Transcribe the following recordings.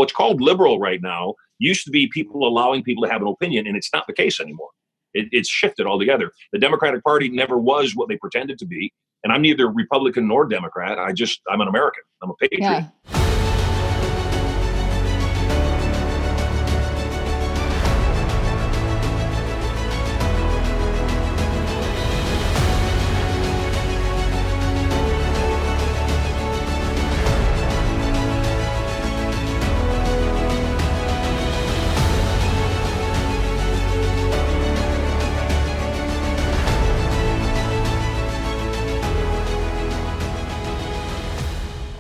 what's called liberal right now used to be people allowing people to have an opinion, and it's not the case anymore. It's shifted altogether. The Democratic Party never was what they pretended to be, and I'm neither Republican nor Democrat. I'm an American. I'm a patriot. Yeah.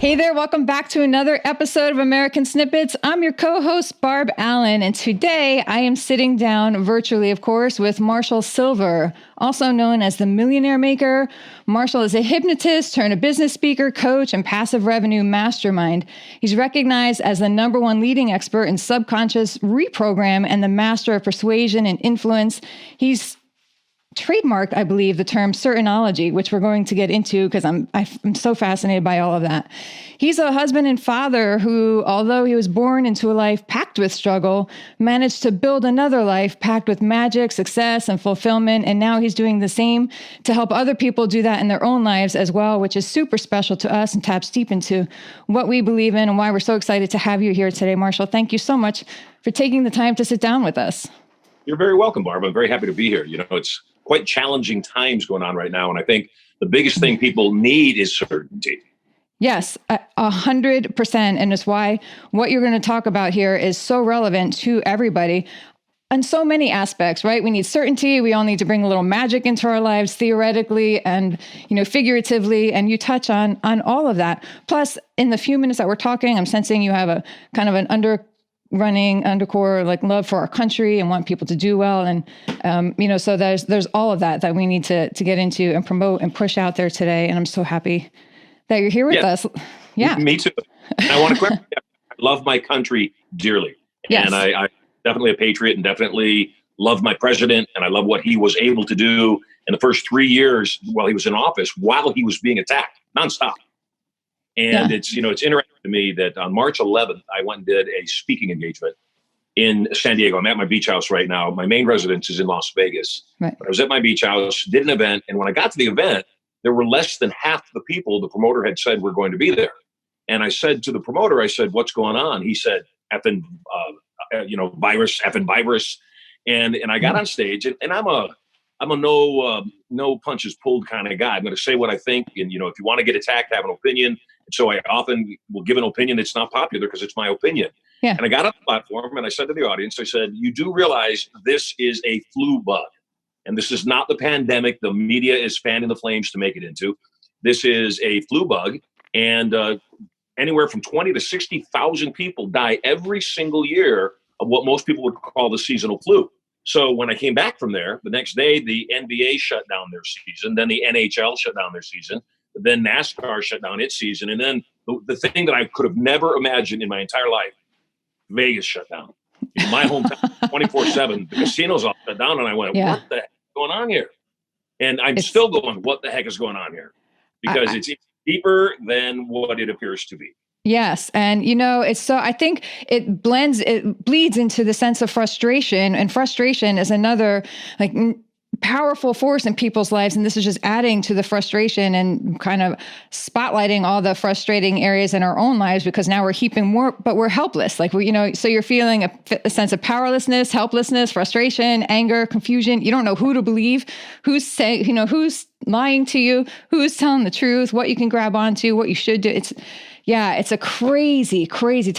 Hey there, welcome back to another episode of American Snippets. I'm your co-host, Barb Allen, and today I am sitting down virtually, of course, with Marshall Sylver, also known as the Millionaire Maker. Marshall is a hypnotist turned a business speaker, coach, and passive revenue mastermind. He's recognized as the #1 leading expert in subconscious reprogram and the master of persuasion and influence. He's trademarked, I believe, the term certainology, which we're going to get into because I'm so fascinated by all of that. He's a husband and father who, although he was born into a life packed with struggle, managed to build another life packed with magic, success, and fulfillment. And now he's doing the same to help other people do that in their own lives as well, which is super special to us and taps deep into what we believe in and why we're so excited to have you here today, Marshall. Thank you so much for taking the time to sit down with us. You're very welcome, Barb. I'm very happy to be here. It's quite challenging times going on right now. And I think the biggest thing people need is certainty. Yes, 100%. And it's why what you're going to talk about here is so relevant to everybody on so many aspects, right? We need certainty. We all need to bring a little magic into our lives, theoretically and, figuratively. And you touch on all of that. Plus, in the few minutes that we're talking, I'm sensing you have a kind of an undercore like love for our country and want people to do well. And, so there's all of that we need to get into and promote and push out there today. And I'm so happy that you're here with us. Yeah. Me too. And I want to clarify, I love my country dearly. Yes. And I'm definitely a patriot and definitely love my president. And I love what he was able to do in the first 3 years while he was in office, while he was being attacked nonstop. And it's interesting to me that on March 11th, I went and did a speaking engagement in San Diego. I'm at my beach house right now. My main residence is in Las Vegas. Right. But I was at my beach house, did an event. And when I got to the event, there were less than half the people the promoter had said were going to be there. And I said to the promoter, what's going on? He said, effing virus. And I got on stage and I'm a no punches pulled kind of guy. I'm going to say what I think. And, if you want to get attacked, have an opinion. So I often will give an opinion that's not popular because it's my opinion. Yeah. And I got on the platform and I said to the audience, you do realize this is a flu bug. And this is not the pandemic the media is fanning the flames to make it into. This is a flu bug. And anywhere from 20 to 60,000 people die every single year of what most people would call the seasonal flu. So when I came back from there, the next day, the NBA shut down their season. Then the NHL shut down their season. Then NASCAR shut down its season. And then the thing that I could have never imagined in my entire life, Vegas shut down. In my hometown, 24/7, the casinos all shut down. And I went, What the heck is going on here? And I'm still going, what the heck is going on here? Because it's deeper than what it appears to be. Yes. And, I think it bleeds into the sense of frustration, and frustration is another powerful force in people's lives. And this is just adding to the frustration and kind of spotlighting all the frustrating areas in our own lives, because now we're heaping more, but we're helpless. So you're feeling a sense of powerlessness, helplessness, frustration, anger, confusion. You don't know who to believe, who's lying to you, who's telling the truth, what you can grab onto, what you should do. It's a crazy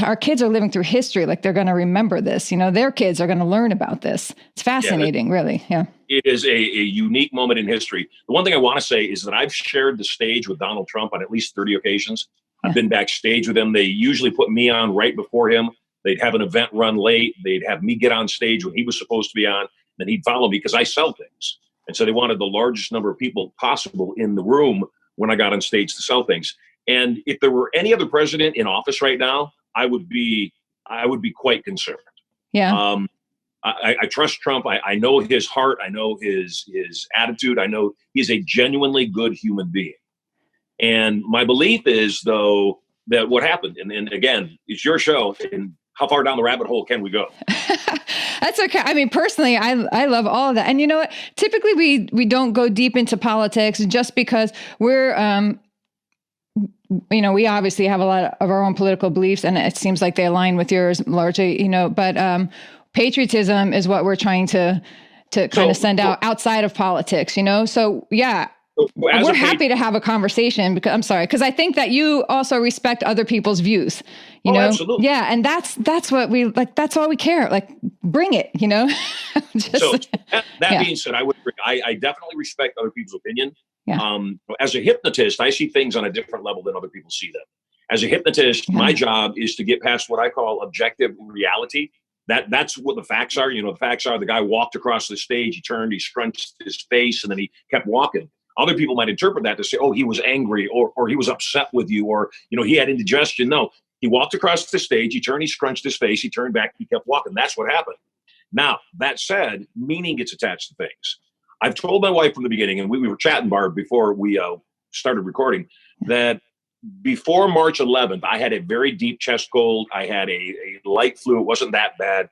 our kids are living through history. Like they're going to remember this, their kids are going to learn about this. It's fascinating, really. Yeah. It is a unique moment in history. The one thing I want to say is that I've shared the stage with Donald Trump on at least 30 occasions. I've been backstage with him. They usually put me on right before him. They'd have an event run late. They'd have me get on stage when he was supposed to be on. Then he'd follow me because I sell things. And so they wanted the largest number of people possible in the room when I got on stage to sell things. And if there were any other president in office right now, I would be quite concerned. Yeah. I trust Trump. I know his heart. I know his attitude. I know he's a genuinely good human being. And my belief is, though, that what happened, and again, it's your show, and how far down the rabbit hole can we go? That's okay. I mean, personally, I love all of that. And you know what? Typically, we don't go deep into politics just because we're, we obviously have a lot of our own political beliefs, and it seems like they align with yours largely, but patriotism is what we're trying to kind of send out outside of politics, So yeah. We're happy to have a conversation because I think that you also respect other people's views, you know? Absolutely. Yeah. And that's what we like. That's all we care. Like, bring it, That being said, I definitely respect other people's opinion. Yeah. As a hypnotist, I see things on a different level than other people see them. As a hypnotist, my job is to get past what I call objective reality. That's what the facts are. The facts are the guy walked across the stage, he turned, he scrunched his face, and then he kept walking. Other people might interpret that to say, oh, he was angry or he was upset with you or, he had indigestion. No, he walked across the stage, he turned, he scrunched his face, he turned back, he kept walking. That's what happened. Now, that said, meaning gets attached to things. I've told my wife from the beginning, and we were chatting, Barb, before we started recording, that before March 11th, I had a very deep chest cold. I had a light flu. It wasn't that bad.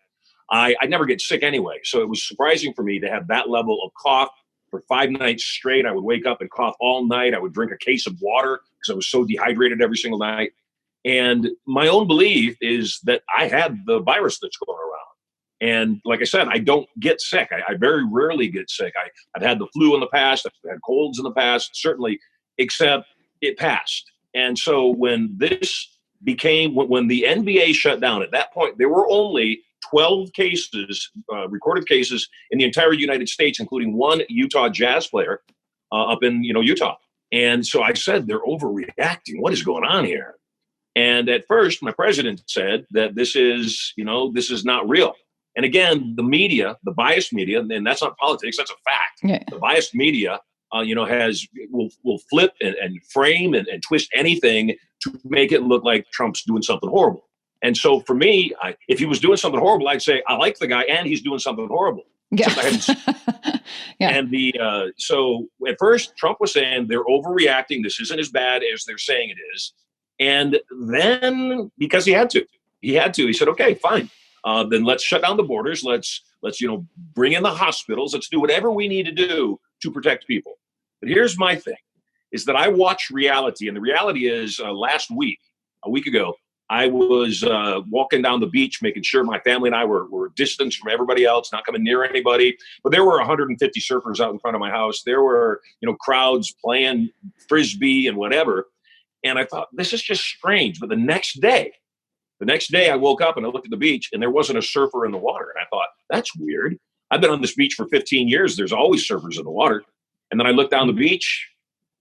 I never get sick anyway. So it was surprising for me to have that level of cough for 5 nights straight. I would wake up and cough all night. I would drink a case of water because I was so dehydrated every single night. And my own belief is that I had the virus that's going around. And like I said, I don't get sick. I very rarely get sick. I've had the flu in the past. I've had colds in the past, certainly, except it passed. And so when the NBA shut down, at that point, there were only 12 cases, recorded cases in the entire United States, including one Utah Jazz player up in Utah. And so I said, they're overreacting. What is going on here? And at first, my president said that this is not real. And again, the media, the biased media, and that's not politics, that's a fact. Yeah. The biased media, will flip and frame and twist anything to make it look like Trump's doing something horrible. And so for me, if he was doing something horrible, I'd say, I like the guy and he's doing something horrible. Yeah. Yeah. And so at first Trump was saying they're overreacting. This isn't as bad as they're saying it is. And then because he said, okay, fine. Then let's shut down the borders. Let's bring in the hospitals. Let's do whatever we need to do to protect people. But here's my thing, is that I watch reality. And the reality is a week ago, I was walking down the beach, making sure my family and I were distanced from everybody else, not coming near anybody. But there were 150 surfers out in front of my house. There were, crowds playing Frisbee and whatever. And I thought, this is just strange. But the next day I woke up and I looked at the beach and there wasn't a surfer in the water. And I thought, that's weird. I've been on this beach for 15 years. There's always surfers in the water. And then I looked down the beach.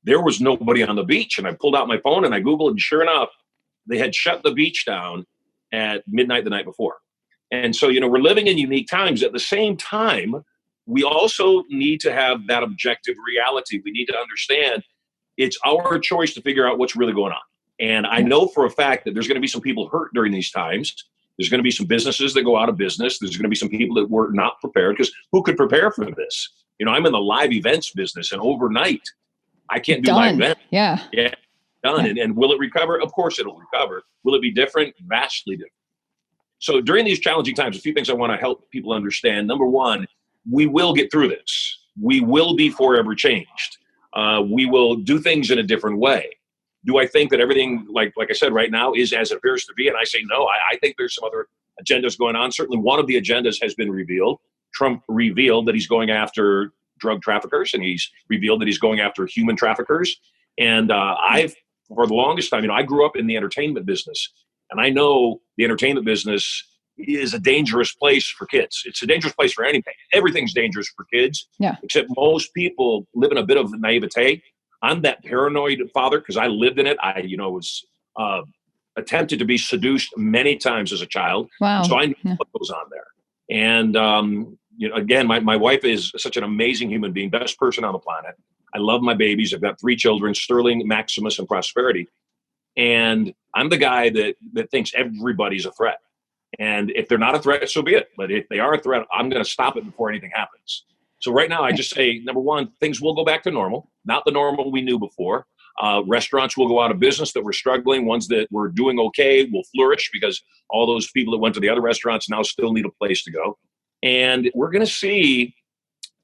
There was nobody on the beach. And I pulled out my phone and I Googled, and sure enough, they had shut the beach down at midnight the night before. And so, we're living in unique times. At the same time, we also need to have that objective reality. We need to understand it's our choice to figure out what's really going on. And I know for a fact that there's going to be some people hurt during these times. There's going to be some businesses that go out of business. There's going to be some people that were not prepared, because who could prepare for this? I'm in the live events business, and overnight, I can't do live events. Yeah. Done. Yeah. And will it recover? Of course it'll recover. Will it be different? Vastly different. So during these challenging times, a few things I want to help people understand. Number one, we will get through this. We will be forever changed. We will do things in a different way. Do I think that everything, like I said, right now is as it appears to be? And I say no. I think there's some other agendas going on. Certainly one of the agendas has been revealed. Trump revealed that he's going after drug traffickers, and he's revealed that he's going after human traffickers. And for the longest time, I grew up in the entertainment business, and I know the entertainment business is a dangerous place for kids. It's a dangerous place for anything. Everything's dangerous for kids, except most people live in a bit of naivete. I'm that paranoid father because I lived in it. I, was attempted to be seduced many times as a child. Wow. So I know what goes on there. And, again, my wife is such an amazing human being, best person on the planet. I love my babies. I've got 3 children, Sterling, Maximus, and Prosperity. And I'm the guy that thinks everybody's a threat. And if they're not a threat, so be it. But if they are a threat, I'm going to stop it before anything happens. So right now, I just say, number one, things will go back to normal, not the normal we knew before. Restaurants will go out of business that were struggling. Ones that were doing okay will flourish because all those people that went to the other restaurants now still need a place to go. And we're going to see,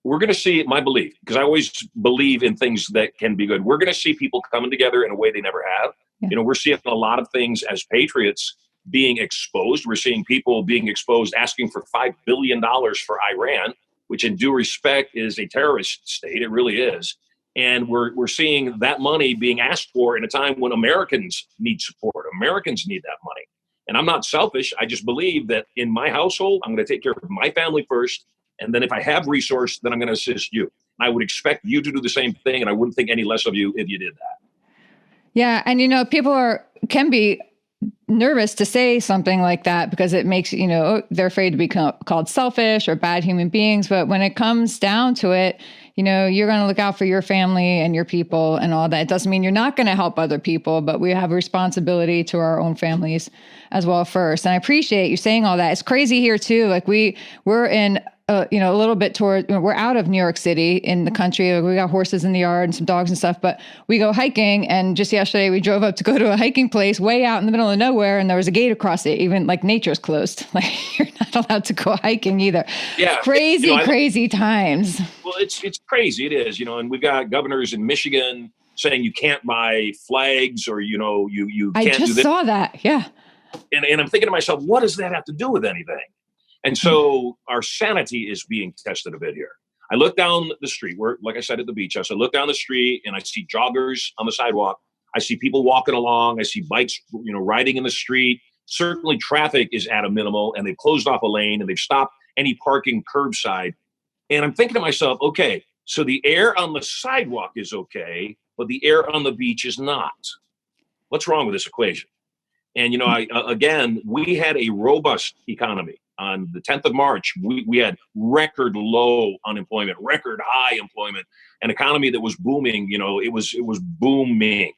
my belief, because I always believe in things that can be good. We're going to see people coming together in a way they never have. Yeah. We're seeing a lot of things as patriots being exposed. We're seeing people being exposed, asking for $5 billion for Iran, which in due respect is a terrorist state. It really is. And we're seeing that money being asked for in a time when Americans need support. Americans need that money. And I'm not selfish. I just believe that in my household, I'm going to take care of my family first. And then if I have resource, then I'm going to assist you. I would expect you to do the same thing. And I wouldn't think any less of you if you did that. Yeah. And, people can be nervous to say something like that because it makes, they're afraid to be called selfish or bad human beings. But when it comes down to it, you're going to look out for your family and your people and all that. It doesn't mean you're not going to help other people, but we have a responsibility to our own families as well first. And I appreciate you saying all that. It's crazy here too. Like we're in, a little bit toward, we're out of New York City in the country. Like we got horses in the yard and some dogs and stuff, but we go hiking. And just yesterday we drove up to go to a hiking place way out in the middle of nowhere. And there was a gate across it. Even like nature's closed. Like you're not allowed to go hiking either. Yeah. Crazy times. Well, it's crazy. It is, and we've got governors in Michigan saying you can't buy flags or, you can't do this. I just saw that. Yeah. And I'm thinking to myself, what does that have to do with anything? And so our sanity is being tested a bit here. I look down the street. We're, like I said, at the beach house. I look down the street and I see joggers on the sidewalk. I see people walking along. I see bikes, riding in the street. Certainly traffic is at a minimal and they've closed off a lane and they've stopped any parking curbside. And I'm thinking to myself, okay, so the air on the sidewalk is okay, but the air on the beach is not. What's wrong with this equation? And, we had a robust economy. On the 10th of March, we had record low unemployment, record high employment, an economy that was booming. It was booming.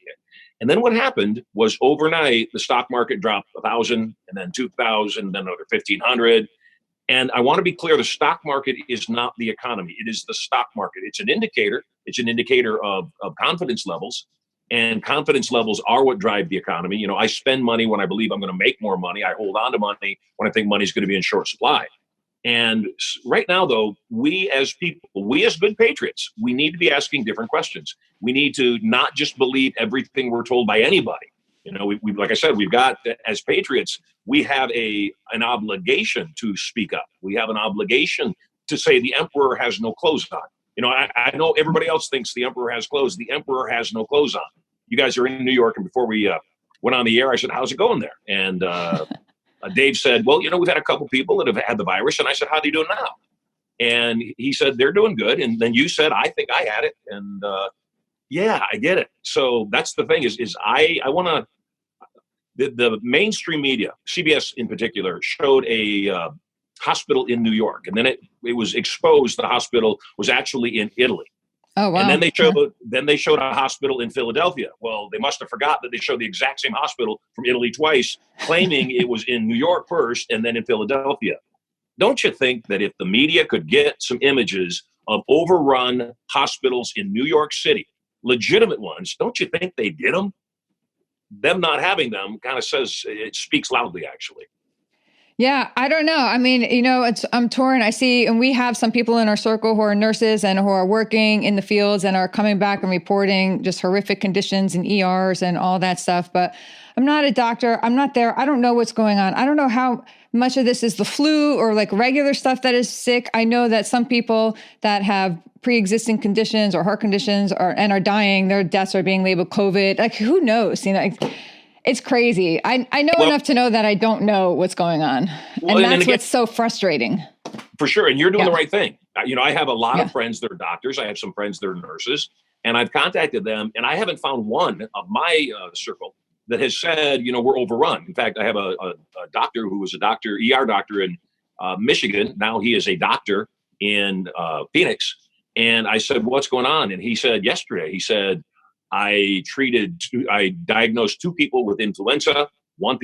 And then what happened was overnight, the stock market dropped 1,000 and then 2,000, then another 1,500. And I want to be clear, the stock market is not the economy. It is the stock market. It's an indicator. It's an indicator of confidence levels. And confidence levels are what drive the economy. I spend money when I believe I'm going to make more money. I hold on to money when I think money is going to be in short supply. And right now, though, we as people, we as good patriots, we need to be asking different questions. We need to not just believe everything we're told by anybody. We like I said, we've got, as patriots, we have an obligation to speak up. We have an obligation to say the emperor has no clothes on. I know everybody else thinks the emperor has clothes. The emperor has no clothes on. You guys are in New York, and before we went on the air, I said, how's it going there? And Dave said, well, we've had a couple people that have had the virus. And I said, how are they doing now? And he said, they're doing good. And then you said, I think I had it. And yeah, I get it. So that's the thing is I want to, the mainstream media, CBS in particular, showed a hospital in New York. And then it was exposed the hospital was actually in Italy. Oh, wow. And then they showed a hospital in Philadelphia. Well, they must have forgot that they showed the exact same hospital from Italy twice, claiming it was in New York first and then in Philadelphia. Don't you think that if the media could get some images of overrun hospitals in New York City, legitimate ones, don't you think they did them? Them not having them kind of it speaks loudly, actually. Yeah, I don't know. I mean, I'm torn. I see, and we have some people in our circle who are nurses and who are working in the fields and are coming back and reporting just horrific conditions in ERs and all that stuff. But I'm not a doctor. I'm not there. I don't know what's going on. I don't know how much of this is the flu or like regular stuff that is sick. I know that some people that have pre-existing conditions or heart conditions and are dying, their deaths are being labeled COVID. Like, who knows? It's crazy. I know enough to know that I don't know what's going on. And that's what's so frustrating. For sure. And you're doing the right thing. I have a lot of friends that are doctors. I have some friends that are nurses. And I've contacted them. And I haven't found one of my circle that has said, we're overrun. In fact, I have a doctor who was a doctor, ER doctor in Michigan. Now he is a doctor in Phoenix. And I said, what's going on? And he said yesterday, I diagnosed 2 people with influenza, one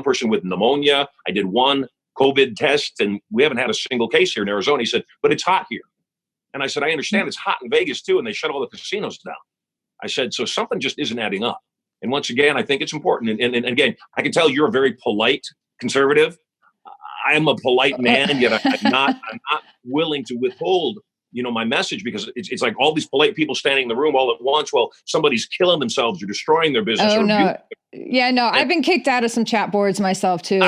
person with pneumonia. I did 1 COVID test, and we haven't had a single case here in Arizona. He said, but it's hot here. And I said, I understand it's hot in Vegas too, and they shut all the casinos down. I said, so something just isn't adding up. And once again, I think it's important. And again, I can tell you're a very polite conservative. I am a polite man, yet I'm not willing to withhold, my message, because it's like all these polite people standing in the room all at once. Well, somebody's killing themselves or destroying their business. Oh, no. Yeah, no, I've been kicked out of some chat boards myself too,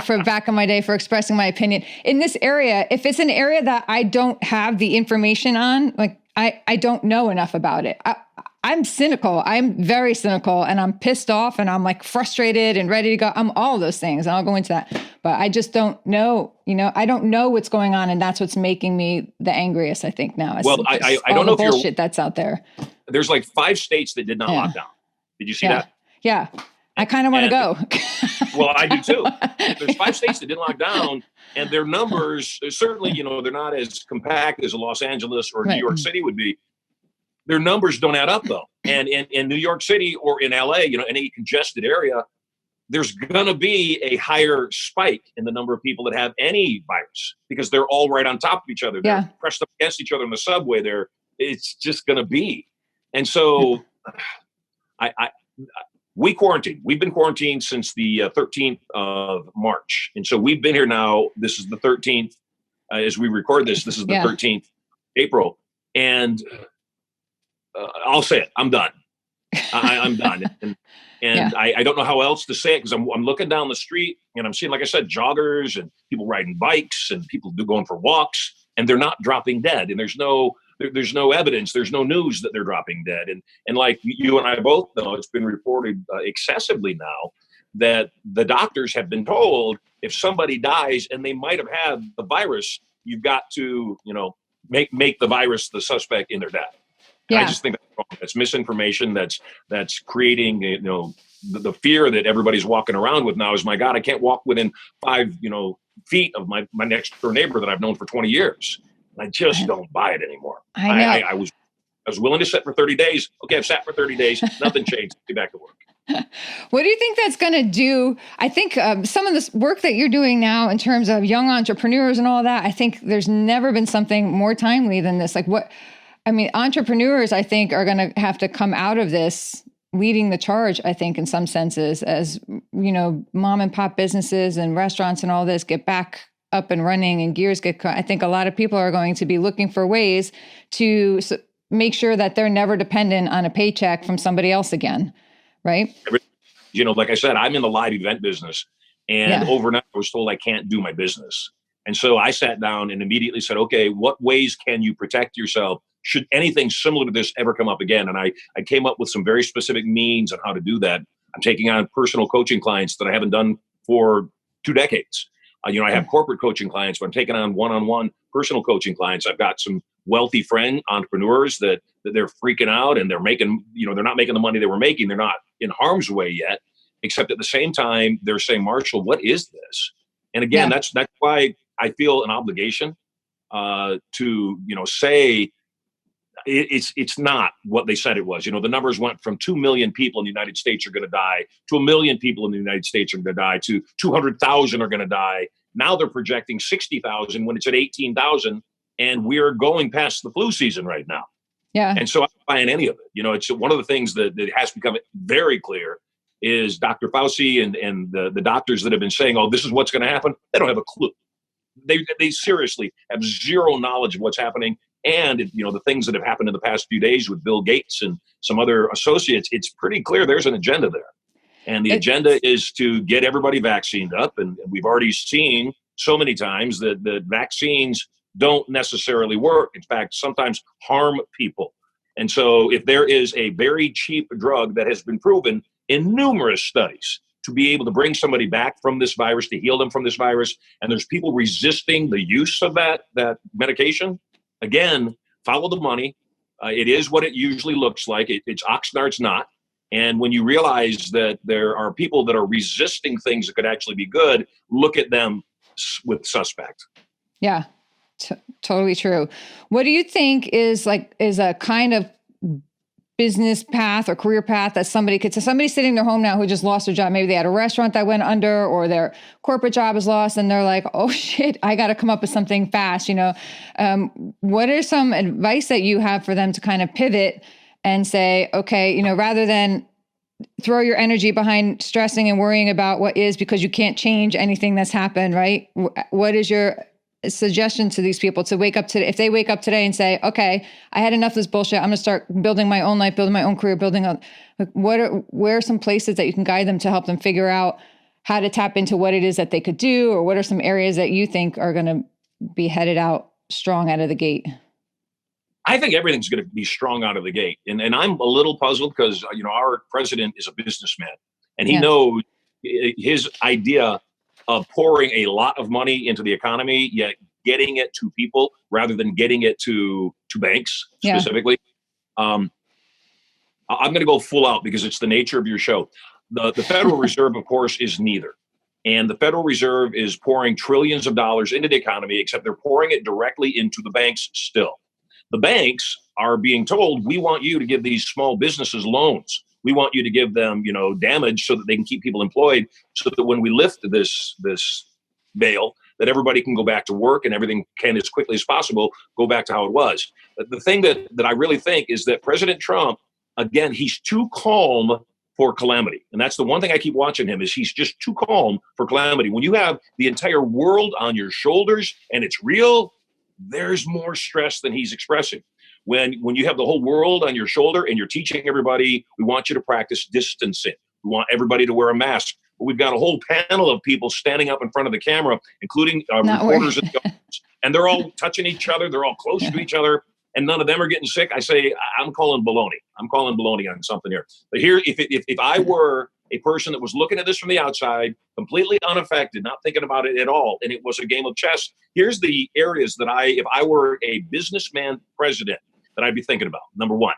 for back in my day for expressing my opinion. In this area, if it's an area that I don't have the information on, like I don't know enough about it. I'm cynical. I'm very cynical, and I'm pissed off, and I'm like frustrated and ready to go. I'm all of those things, and I'll go into that. But I just don't know. I don't know what's going on, and that's what's making me the angriest, I think, now. Well, I don't know if bullshit that's out there. There's like 5 states that did not lock down. Did you see that? Yeah. I kind of want to go. Well, I do too. There's 5 states that didn't lock down, and their numbers, certainly, they're not as compact as Los Angeles or New York City would be. Their numbers don't add up, though. And in New York City or in LA, any congested area, there's going to be a higher spike in the number of people that have any virus, because they're all right on top of each other. They're pressed up against each other in the subway. It's just going to be. And so we quarantined. We've been quarantined since the 13th of March. And so we've been here now. This is the 13th. As we record this is the 13th April. And I'll say it. I'm done. I'm done. And I don't know how else to say it, because I'm looking down the street and I'm seeing, like I said, joggers and people riding bikes and people going for walks, and they're not dropping dead. And there's no evidence. There's no news that they're dropping dead. And like you and I both know, it's been reported excessively now that the doctors have been told if somebody dies and they might have had the virus, you've got to, make the virus the suspect in their death. Yeah. I just think that's wrong. That's misinformation. That's creating, the fear that everybody's walking around with now is, my God, I can't walk within 5, feet of my next door neighbor that I've known for 20 years. And I just don't buy it anymore. I was willing to sit for 30 days. Okay, I've sat for 30 days. Nothing changed. Get back to work. What do you think that's going to do? I think some of this work that you're doing now in terms of young entrepreneurs and all that, I think there's never been something more timely than this. Entrepreneurs, I think, are going to have to come out of this leading the charge, I think, in some senses, as, mom and pop businesses and restaurants and all this get back up and running and gears I think a lot of people are going to be looking for ways to make sure that they're never dependent on a paycheck from somebody else again. Right. Like I said, I'm in the live event business, and overnight I was told I can't do my business. And so I sat down and immediately said, okay, what ways can you protect yourself should anything similar to this ever come up again? And I came up with some very specific means on how to do that. I'm taking on personal coaching clients that I haven't done for 2 decades. I have corporate coaching clients, but I'm taking on one-on-one personal coaching clients. I've got some wealthy friend entrepreneurs that they're freaking out, and they're making, they're not making the money they were making. They're not in harm's way yet, except at the same time, they're saying, Marshall, what is this? And again, that's why I feel an obligation to, say it's not what they said it was. The numbers went from 2 million people in the United States are going to die to 1 million people in the United States are going to die to 200,000 are going to die. Now they're projecting 60,000 when it's at 18,000, and we're going past the flu season right now. Yeah. And so I'm not buying any of it. It's one of the things that has become very clear is Dr. Fauci and the doctors that have been saying, oh, this is what's going to happen. They don't have a clue. They seriously have zero knowledge of what's happening. And, the things that have happened in the past few days with Bill Gates and some other associates, it's pretty clear there's an agenda there. And the agenda is to get everybody vaccinated up. And we've already seen so many times that the vaccines don't necessarily work. In fact, sometimes harm people. And so if there is a very cheap drug that has been proven in numerous studies to be able to bring somebody back from this virus, to heal them from this virus, and there's people resisting the use of that medication, again, follow the money. It is what it usually looks like. It's Oxnard's not. And when you realize that there are people that are resisting things that could actually be good, look at them with suspect. Yeah, totally true. What do you think is a kind of business path or career path that somebody could, so somebody sitting in their home now who just lost their job, maybe they had a restaurant that went under or their corporate job is lost and they're like, oh shit, I got to come up with something fast. What are some advice that you have for them to kind of pivot and say, okay, rather than throw your energy behind stressing and worrying about what is, because you can't change anything that's happened, right? What is your suggestion to these people to wake up today? If they wake up today and say, okay, I had enough of this bullshit, I'm going to start building my own life, building my own career, where are some places that you can guide them to help them figure out how to tap into what it is that they could do, or what are some areas that you think are going to be headed out strong out of the gate? I think everything's going to be strong out of the gate. And I'm a little puzzled because, our president is a businessman, and he knows his idea of pouring a lot of money into the economy, yet getting it to people rather than getting it to banks specifically. I'm going to go full out because it's the nature of your show. The Federal Reserve, of course, is neither. And the Federal Reserve is pouring trillions of dollars into the economy, except they're pouring it directly into the banks still. The banks are being told, we want you to give these small businesses loans. We want you to give them, damage so that they can keep people employed, so that when we lift this veil, that everybody can go back to work and everything can, as quickly as possible, go back to how it was. The thing that I really think is that President Trump, again, he's too calm for calamity. And that's the one thing I keep watching him, is he's just too calm for calamity. When you have the entire world on your shoulders and it's real, there's more stress than he's expressing. When you have the whole world on your shoulder and you're teaching everybody, we want you to practice distancing. We want everybody to wear a mask. But we've got a whole panel of people standing up in front of the camera, including reporters and they're all touching each other. They're all close to each other, and none of them are getting sick. I say, I'm calling baloney. I'm calling baloney on something here. But here, if I were a person that was looking at this from the outside, completely unaffected, not thinking about it at all, and it was a game of chess, here's the areas that if I were a businessman president, that I'd be thinking about. Number one,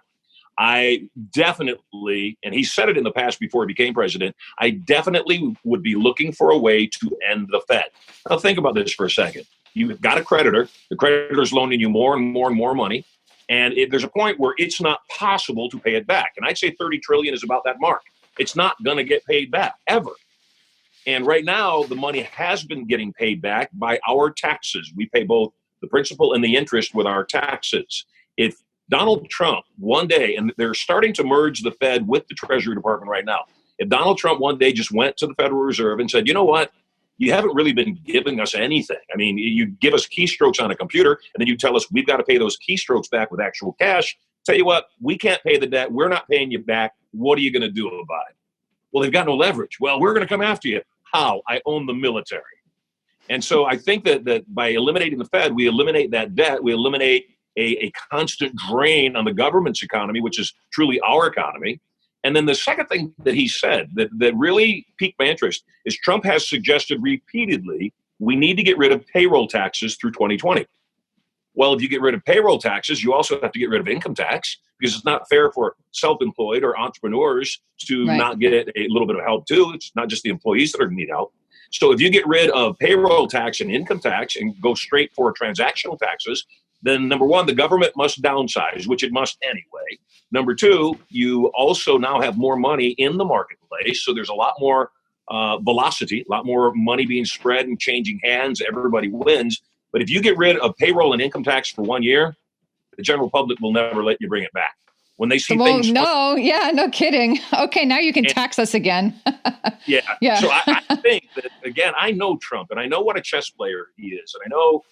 I definitely, and he said it in the past before he became president, I definitely would be looking for a way to end the Fed. Now think about this for a second. You've got a creditor. The creditor's loaning you more and more and more money. And there's a point where it's not possible to pay it back. And I'd say 30 trillion is about that mark. It's not going to get paid back, ever. And right now, the money has been getting paid back by our taxes. We pay both the principal and the interest with our taxes. If Donald Trump one day, and they're starting to merge the Fed with the Treasury Department right now, if Donald Trump one day just went to the Federal Reserve and said, you know what, you haven't really been giving us anything. I mean, you give us keystrokes on a computer, and then you tell us we've got to pay those keystrokes back with actual cash. Tell you what, we can't pay the debt. We're not paying you back. What are you going to do about it? Well, they've got no leverage. Well, we're going to come after you. How? I own the military. And so I think that by eliminating the Fed, we eliminate that debt. We eliminate a constant drain on the government's economy, which is truly our economy. And then the second thing that he said that really piqued my interest is Trump has suggested repeatedly we need to get rid of payroll taxes through 2020. Well, if you get rid of payroll taxes, you also have to get rid of income tax, because it's not fair for self-employed or entrepreneurs to not get a little bit of help too. It's not just the employees that are going to need help. So if you get rid of payroll tax and income tax and go straight for transactional taxes, then number one, the government must downsize, which it must anyway. Number two, you also now have more money in the marketplace. So there's a lot more velocity, a lot more money being spread and changing hands. Everybody wins. But if you get rid of payroll and income tax for 1 year, the general public will never let you bring it back. When they see things. No kidding. Okay, now you can tax us again. Yeah. So I think that, again, I know Trump, and I know what a chess player he is. And I know,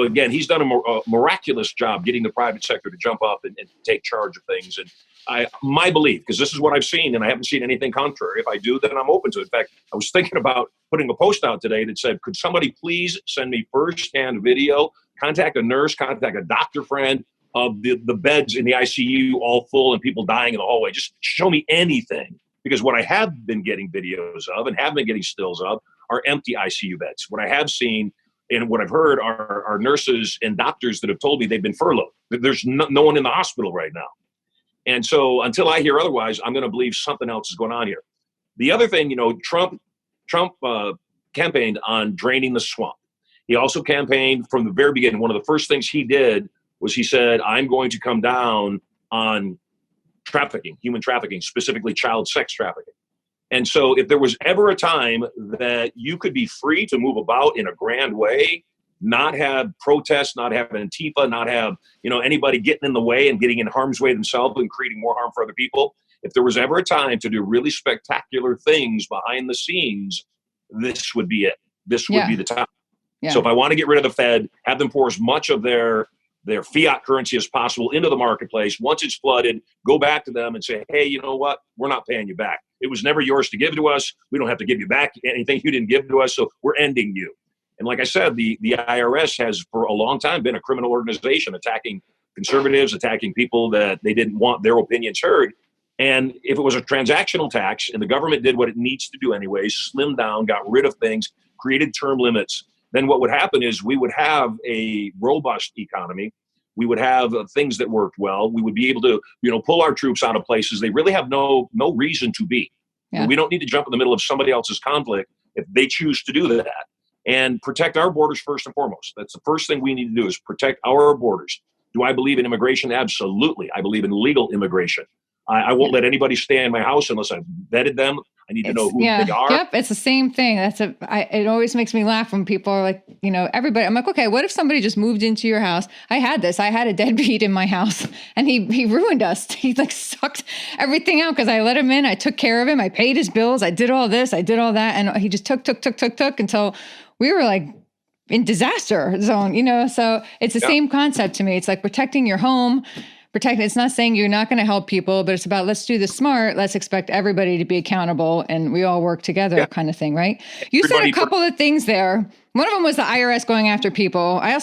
again, he's done a miraculous job getting the private sector to jump up and take charge of things. And my belief, because this is what I've seen, and I haven't seen anything contrary. If I do, then I'm open to it. In fact, I was thinking about putting a post out today that said, could somebody please send me firsthand video, contact a nurse, contact a doctor friend of the beds in the ICU all full and people dying in the hallway. Just show me anything. Because what I have been getting videos of and have been getting stills of are empty ICU beds. What I have seen and what I've heard are nurses and doctors that have told me they've been furloughed. There's no one in the hospital right now. And so until I hear otherwise, I'm going to believe something else is going on here. The other thing, Trump campaigned on draining the swamp. He also campaigned from the very beginning. One of the first things he did was he said, I'm going to come down on trafficking, human trafficking, specifically child sex trafficking. And so if there was ever a time that you could be free to move about in a grand way, not have protests, not have Antifa, not have, anybody getting in the way and getting in harm's way themselves and creating more harm for other people. If there was ever a time to do really spectacular things behind the scenes, this would be it. This would be the time. Yeah. So if I want to get rid of the Fed, have them pour as much of their fiat currency as possible into the marketplace. Once it's flooded, go back to them and say, hey, you know what? We're not paying you back. It was never yours to give to us. We don't have to give you back anything you didn't give to us. So we're ending you. And like I said, the IRS has for a long time been a criminal organization attacking conservatives, attacking people that they didn't want their opinions heard. And if it was a transactional tax and the government did what it needs to do anyways, slimmed down, got rid of things, created term limits, then what would happen is we would have a robust economy. We would have things that worked well. We would be able to, pull our troops out of places they really have no reason to be. Yeah. We don't need to jump in the middle of somebody else's conflict if they choose to do that. And protect our borders first and foremost. That's the first thing we need to do is protect our borders. Do I believe in immigration? Absolutely. I believe in legal immigration. I won't let anybody stay in my house unless I've vetted them. I need to know who they are. Yep, it's the same thing. It always makes me laugh when people are like, everybody. I'm like, okay, what if somebody just moved into your house? I had a deadbeat in my house, and he ruined us. He sucked everything out because I let him in. I took care of him. I paid his bills. I did all this. I did all that, and he just took until we were like in disaster zone. So it's the same concept to me. It's like protecting your home. It's not saying you're not going to help people, but it's about let's do this smart. Let's expect everybody to be accountable and we all work together kind of thing, right? You said a couple of things there. One of them was the IRS going after people. I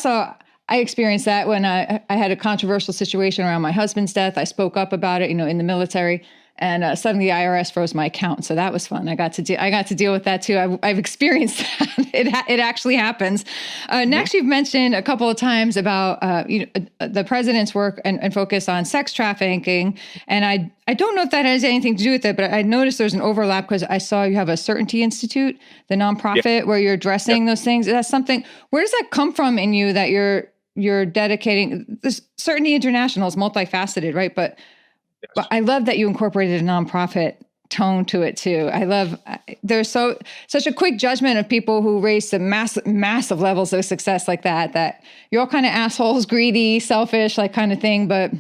experienced that when I had a controversial situation around my husband's death. I spoke up about it, in the military. And suddenly the IRS froze my account. So that was fun. I got to deal with that too. I've experienced that. It actually happens. Next, you've mentioned a couple of times about the president's work and focus on sex trafficking. And I don't know if that has anything to do with it, but I noticed there's an overlap because I saw you have a Certainty Institute, the nonprofit where you're addressing those things. That's something. Where does that come from in you that you're dedicating? This Certainty International is multifaceted, right? But I love that you incorporated a nonprofit tone to it too. There's such a quick judgment of people who raise to massive levels of success like that you're all kind of assholes, greedy, selfish, like kind of thing. But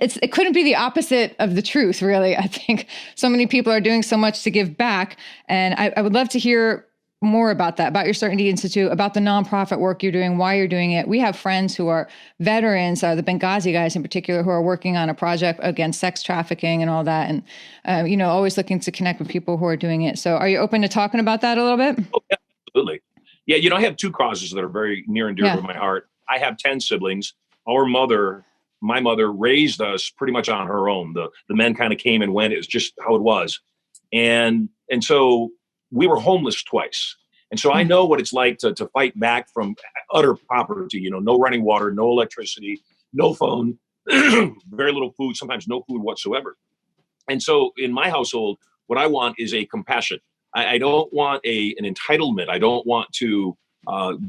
it couldn't be the opposite of the truth, really. I think so many people are doing so much to give back. And I would love to hear more about that, about your Certainty Institute, about the nonprofit work you're doing, why you're doing it. We have friends who are veterans, the Benghazi guys in particular, who are working on a project against sex trafficking and all that. And, always looking to connect with people who are doing it. So are you open to talking about that a little bit? Oh, yeah, absolutely. Yeah, I have two causes that are very near and dear to my heart. I have 10 siblings. My mother raised us pretty much on her own. The men kind of came and went. It was just how it was. And so we were homeless twice. And so I know what it's like to fight back from utter poverty, no running water, no electricity, no phone, very little food, sometimes no food whatsoever. And so in my household, what I want is a compassion. I don't want an entitlement. I don't want to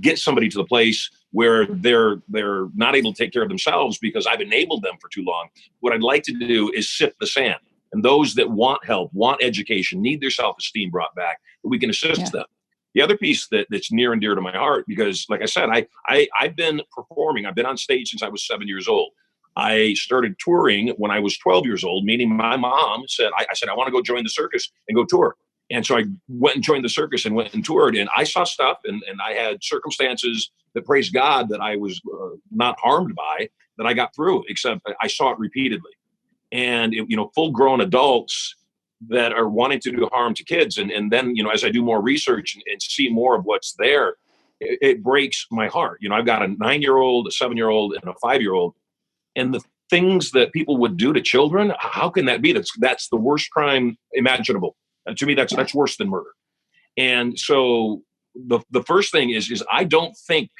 get somebody to the place where they're not able to take care of themselves because I've enabled them for too long. What I'd like to do is sift the sand. And those that want help, want education, need their self-esteem brought back, we can assist them. The other piece that's near and dear to my heart, because like I said, I've been performing. I've been on stage since I was 7 years old. I started touring when I was 12 years old, meaning my mom said, I said, I want to go join the circus and go tour. And so I went and joined the circus and went and toured, and I saw stuff and I had circumstances that, praise God, that I was not harmed by, that I got through, except I saw it repeatedly. And, full grown adults that are wanting to do harm to kids. And then, as I do more research and see more of what's there, it breaks my heart. I've got a 9-year-old, a 7-year-old, and a 5-year-old. And the things that people would do to children, how can that be? That's the worst crime imaginable. To me, that's worse than murder. And so the first thing is I don't think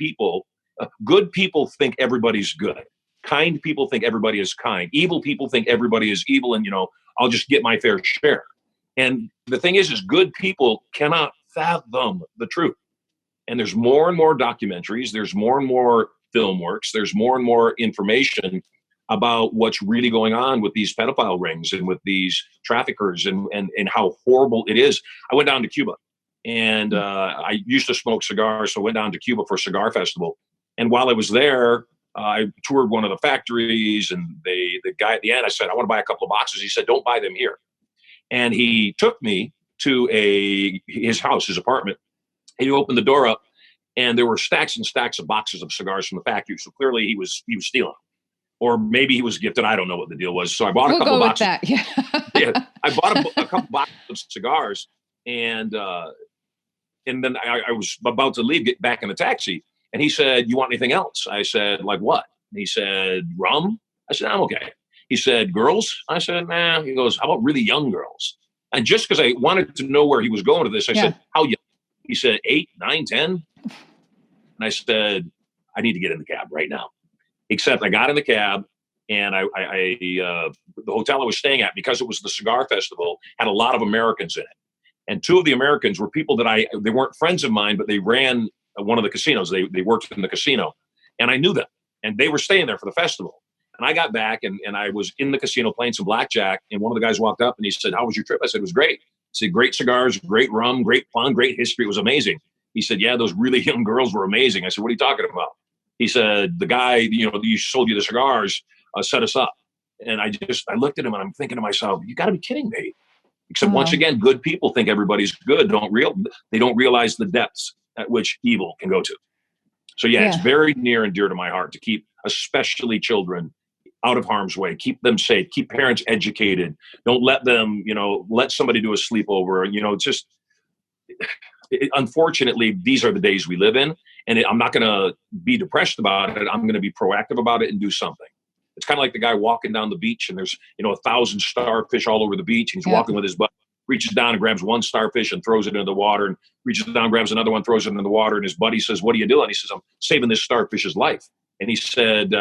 good people think everybody's good. Kind people think everybody is kind. Evil people think everybody is evil, and I'll just get my fair share. And the thing is good people cannot fathom the truth. And there's more and more documentaries, there's more and more film works, there's more and more information about what's really going on with these pedophile rings and with these traffickers and how horrible it is. I went down to Cuba And I used to smoke cigars, so I went down to Cuba for a cigar festival. And while I was there, I toured one of the factories, and the guy at the end, I said, I want to buy a couple of boxes. He said, don't buy them here. And he took me to his house, his apartment. He opened the door up, and there were stacks and stacks of boxes of cigars from the factory. So clearly he was stealing, or maybe he was gifted. I don't know what the deal was. So I bought a couple of boxes. That. Yeah. Yeah, I bought a couple boxes of cigars, and then I was about to leave, get back in the taxi, and he said, "You want anything else?" I said, "Like what?" And he said, "Rum." I said, "I'm okay." He said, "Girls?" I said, "Nah." He goes, "How about really young girls?" And just because I wanted to know where he was going with this, I said, "How young?" He said, 8, 9, 10. And I said, "I need to get in the cab right now." Except I got in the cab, and the hotel I was staying at, because it was the cigar festival, had a lot of Americans in it. And two of the Americans were people that they weren't friends of mine, but they ran one of the casinos. They worked in the casino, and I knew them, and they were staying there for the festival. And I got back, and I was in the casino playing some blackjack, and one of the guys walked up and he said, "How was your trip?" I said, "It was great." He said, "Great cigars, great rum, great fun, great history. It was amazing." He said, "Yeah, those really young girls were amazing." I said, "What are you talking about?" He said, "The guy, you sold you the cigars, set us up." And I looked at him, and I'm thinking to myself, you got to be kidding me. Except once again, good people think everybody's good. They don't realize the depths at which evil can go to. So it's very near and dear to my heart to keep, especially children, out of harm's way. Keep them safe. Keep parents educated. Don't let them, let somebody do a sleepover. Unfortunately, these are the days we live in, and I'm not going to be depressed about it. I'm going to be proactive about it and do something. It's kind of like the guy walking down the beach, and there's 1,000 starfish all over the beach, and he's walking with his buddy, reaches down and grabs one starfish and throws it into the water, and reaches down, grabs another one, throws it into the water, and his buddy says, "What are you doing?" He says, "I'm saving this starfish's life." And he said,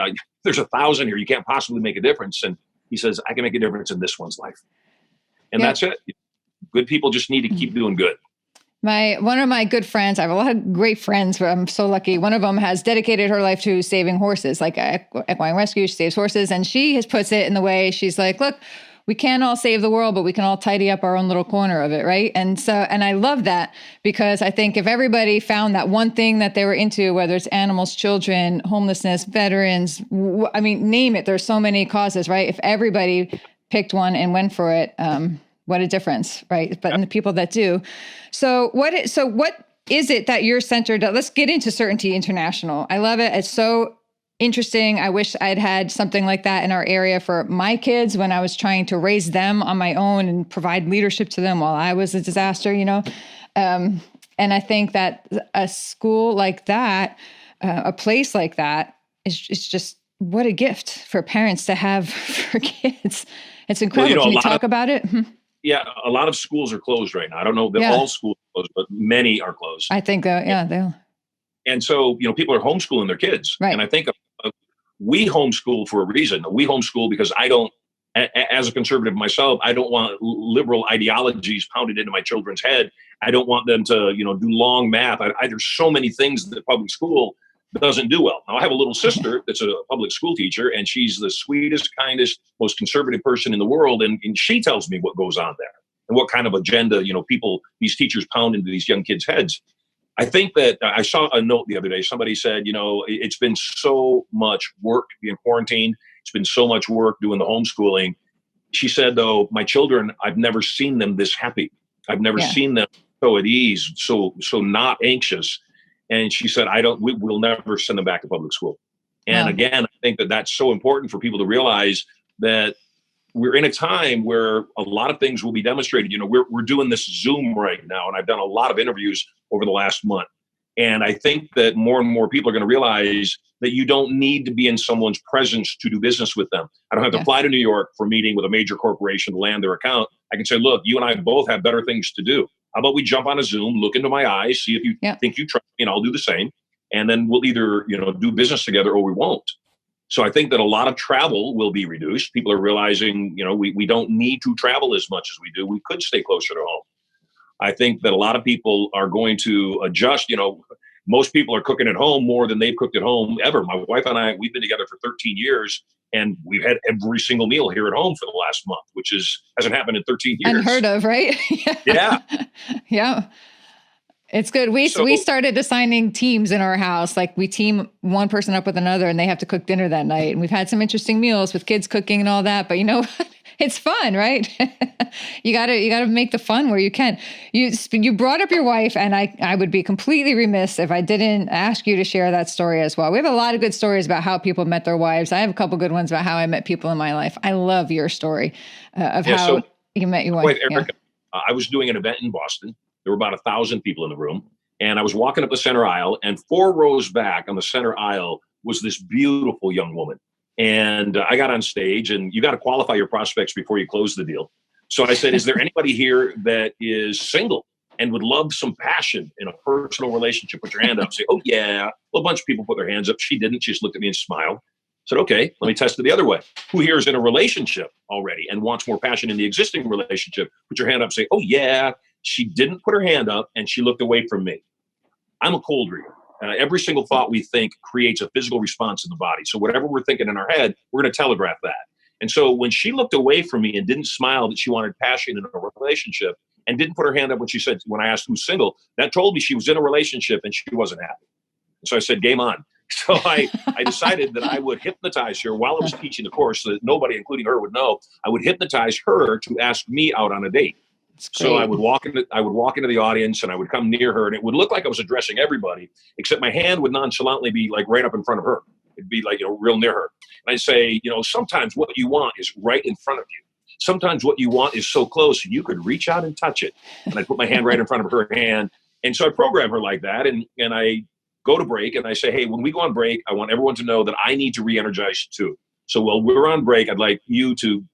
"There's 1,000 here. You can't possibly make a difference." And he says, "I can make a difference in this one's life." And that's it. Good people just need to keep doing good. One of my good friends, I have a lot of great friends, but I'm so lucky. One of them has dedicated her life to saving horses, like equine rescue. She saves horses, and she puts it in the way, she's like, "Look, we can't all save the world, but we can all tidy up our own little corner of it." Right. And I love that, because I think if everybody found that one thing that they were into, whether it's animals, children, homelessness, veterans, name it, there's so many causes, right? If everybody picked one and went for it, what a difference, right? But in the people that do. So what is it that you're centered on? Let's get into Certainty International. I love it. It's so interesting. I wish I'd had something like that in our area for my kids when I was trying to raise them on my own and provide leadership to them while I was a disaster, And I think that a school like that, a place like that is just what a gift for parents to have for kids. It's incredible. Well, can you talk about it? Yeah, a lot of schools are closed right now. I don't know that all schools are closed, but many are closed. I think that, they'll. And so, people are homeschooling their kids. Right. And I think we homeschool for a reason. We homeschool because I don't, as a conservative myself, I don't want liberal ideologies pounded into my children's head. I don't want them to, do long math. There's so many things that public school doesn't do well. Now, I have a little sister that's a public school teacher, and she's the sweetest, kindest, most conservative person in the world. And she tells me what goes on there and what kind of agenda, these teachers pound into these young kids' heads. I think that I saw a note the other day. Somebody said, it's been so much work being quarantined. It's been so much work doing the homeschooling. She said, though, my children, I've never seen them this happy. I've never seen them so at ease, so not anxious. And she said, we'll never send them back to public school. And again, I think that that's so important for people to realize that we're in a time where a lot of things will be demonstrated. We're doing this Zoom right now, and I've done a lot of interviews over the last month. And I think that more and more people are going to realize that you don't need to be in someone's presence to do business with them. I don't have to fly to New York for a meeting with a major corporation to land their account. I can say, look, you and I both have better things to do. How about we jump on a Zoom, look into my eyes, see if you think you trust me, and I'll do the same. And then we'll either, do business together or we won't. So I think that a lot of travel will be reduced. People are realizing, we don't need to travel as much as we do. We could stay closer to home. I think that a lot of people are going to adjust. Most people are cooking at home more than they've cooked at home ever. My wife and I, we've been together for 13 years, and we've had every single meal here at home for the last month, which hasn't happened in 13 years. Unheard of, right? Yeah. Yeah. It's good. We started assigning teams in our house. Like we team one person up with another and they have to cook dinner that night. And we've had some interesting meals with kids cooking and all that, but you know, it's fun, right? You gotta make the fun where you can. You brought up your wife, and I would be completely remiss if I didn't ask you to share that story as well. We have a lot of good stories about how people met their wives. I have a couple good ones about how I met people in my life. I love your story of how you met your wife. Erica, I was doing an event in Boston. There were about 1,000 people in the room, and I was walking up the center aisle, and 4 rows back on the center aisle was this beautiful young woman. And I got on stage, and you got to qualify your prospects before you close the deal. So I said, is there anybody here that is single and would love some passion in a personal relationship? Put your hand up. Say, oh, yeah. Well, a bunch of people put their hands up. She didn't. She just looked at me and smiled. I said, okay, let me test it the other way. Who here is in a relationship already and wants more passion in the existing relationship? Put your hand up. Say, oh, yeah. She didn't put her hand up, and she looked away from me. I'm a cold reader. Every single thought we think creates a physical response in the body. So whatever we're thinking in our head, we're going to telegraph that. And so when she looked away from me and didn't smile that she wanted passion in a relationship and didn't put her hand up when I asked who's single, that told me she was in a relationship and she wasn't happy. And so I said, game on. So I decided that I would hypnotize her while I was teaching the course so that nobody, including her, would know. I would hypnotize her to ask me out on a date. So I would walk into the audience and I would come near her, and it would look like I was addressing everybody, except my hand would nonchalantly be like right up in front of her. It'd be like, real near her. And I'd say, sometimes what you want is right in front of you. Sometimes what you want is so close you could reach out and touch it. And I put my hand right in front of her hand. And so I program her like that. And I go to break and I say, hey, when we go on break, I want everyone to know that I need to re-energize too. So while we're on break, I'd like you to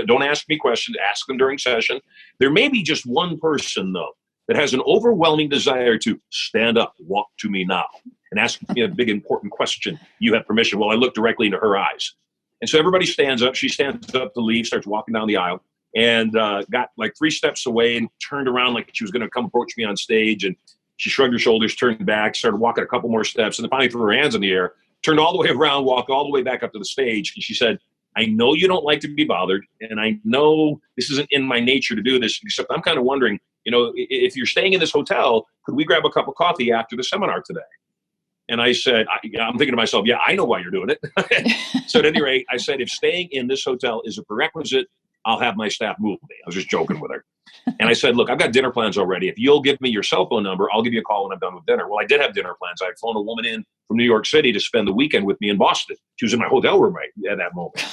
don't ask me questions, ask them during session. There may be just one person, though, that has an overwhelming desire to stand up, walk to me now, and ask me a big, important question. You have permission. Well, I look directly into her eyes. And so everybody stands up. She stands up to leave, starts walking down the aisle, and got like 3 steps away and turned around like she was going to come approach me on stage. And she shrugged her shoulders, turned back, started walking a couple more steps, and then finally threw her hands in the air, turned all the way around, walked all the way back up to the stage. And she said, I know you don't like to be bothered, and I know this isn't in my nature to do this, except I'm kind of wondering, if you're staying in this hotel, could we grab a cup of coffee after the seminar today? And I said, I'm thinking to myself, yeah, I know why you're doing it. So at any rate, I said, if staying in this hotel is a prerequisite, I'll have my staff move me. I was just joking with her. And I said, look, I've got dinner plans already. If you'll give me your cell phone number, I'll give you a call when I'm done with dinner. Well, I did have dinner plans. I had flown a woman in from New York City to spend the weekend with me in Boston. She was in my hotel room right at that moment.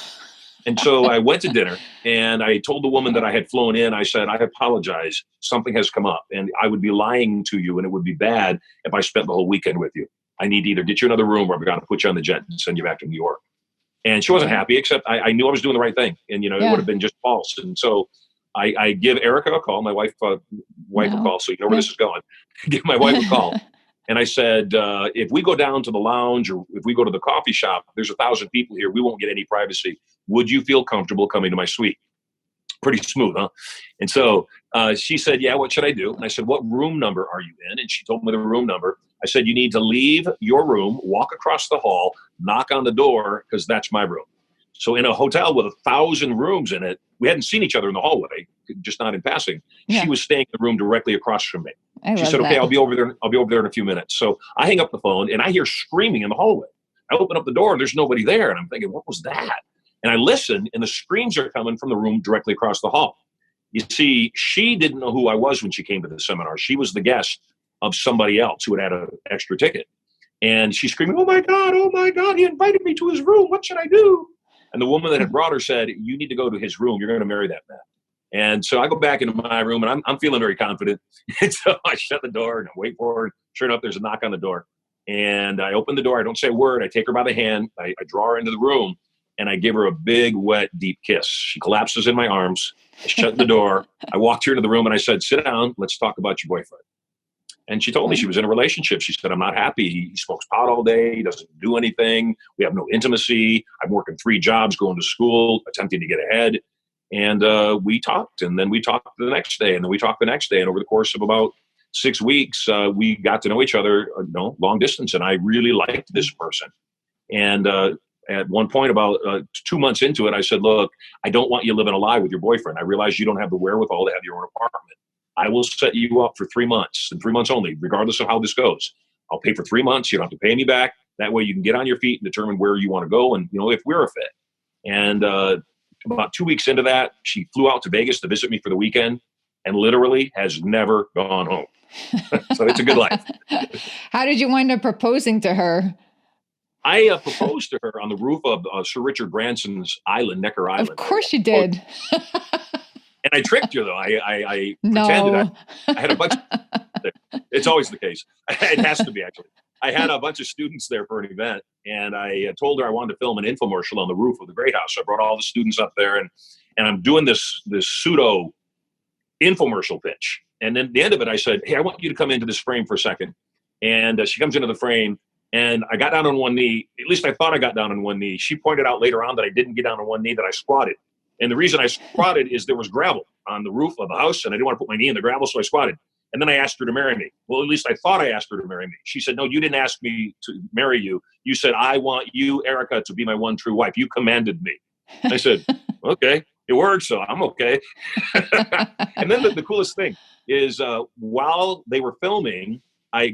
And so I went to dinner and I told the woman that I had flown in, I said, I apologize. Something has come up and I would be lying to you and it would be bad if I spent the whole weekend with you. I need to either get you another room or I've got to put you on the jet and send you back to New York. And she wasn't happy, except I knew I was doing the right thing. And, it would have been just false. And so I give Erica a call, my wife a call, so you know where this is going. Give my wife a call. And I said, if we go down to the lounge or if we go to the coffee shop, there's 1,000 people here. We won't get any privacy. Would you feel comfortable coming to my suite? Pretty smooth, huh? And so she said, yeah, what should I do? And I said, what room number are you in? And she told me the room number. I said, you need to leave your room, walk across the hall, knock on the door, because that's my room. So in a hotel with 1,000 rooms in it, we hadn't seen each other in the hallway, just not in passing. Yeah. She was staying in the room directly across from me. She said, okay, I'll be over there. I'll be over there in a few minutes. So I hang up the phone and I hear screaming in the hallway. I open up the door and there's nobody there. And I'm thinking, what was that? And I listen and the screams are coming from the room directly across the hall. You see, she didn't know who I was when she came to the seminar. She was the guest of somebody else who had an extra ticket. And she's screaming, oh my God, he invited me to his room. What should I do? And the woman that had brought her said, you need to go to his room. You're going to marry that man. And so I go back into my room and I'm feeling very confident. And so I shut the door and I wait for her. Sure enough, there's a knock on the door. And I open the door. I don't say a word. I take her by the hand. I draw her into the room and I give her a big, wet, deep kiss. She collapses in my arms. I shut the door. I walked her into the room and I said, sit down. Let's talk about your boyfriend. And she told me she was in a relationship. She said, I'm not happy. He smokes pot all day. He doesn't do anything. We have no intimacy. I'm working 3 jobs, going to school, attempting to get ahead. And we talked. And then we talked the next day. And then we talked the next day. And over the course of about 6 weeks, we got to know each other, long distance. And I really liked this person. And at one point, about 2 months into it, I said, look, I don't want you living a lie with your boyfriend. I realize you don't have the wherewithal to have your own apartment. I will set you up for 3 months and 3 months only, regardless of how this goes. I'll pay for 3 months. You don't have to pay me back. That way you can get on your feet and determine where you want to go and, if we're a fit. And about 2 weeks into that, she flew out to Vegas to visit me for the weekend and literally has never gone home. So it's a good life. How did you wind up proposing to her? I proposed to her on the roof of Sir Richard Branson's island, Necker Island. Of course you did. And I tricked you, though. I No. pretended I had a bunch. It's always the case. It has to be, actually. I had a bunch of students there for an event, and I told her I wanted to film an infomercial on the roof of the Great House. So I brought all the students up there, and I'm doing this pseudo infomercial pitch. And then at the end of it, I said, hey, I want you to come into this frame for a second. And she comes into the frame, and I got down on one knee. At least I thought I got down on one knee. She pointed out later on that I didn't get down on one knee, that I squatted. And the reason I squatted is there was gravel on the roof of the house, and I didn't want to put my knee in the gravel, so I squatted. And then I asked her to marry me. Well, at least I thought I asked her to marry me. She said, no, you didn't ask me to marry you. You said, I want you, Erica, to be my one true wife. You commanded me. I said, okay, it worked, so I'm okay. And then the coolest thing is while they were filming, I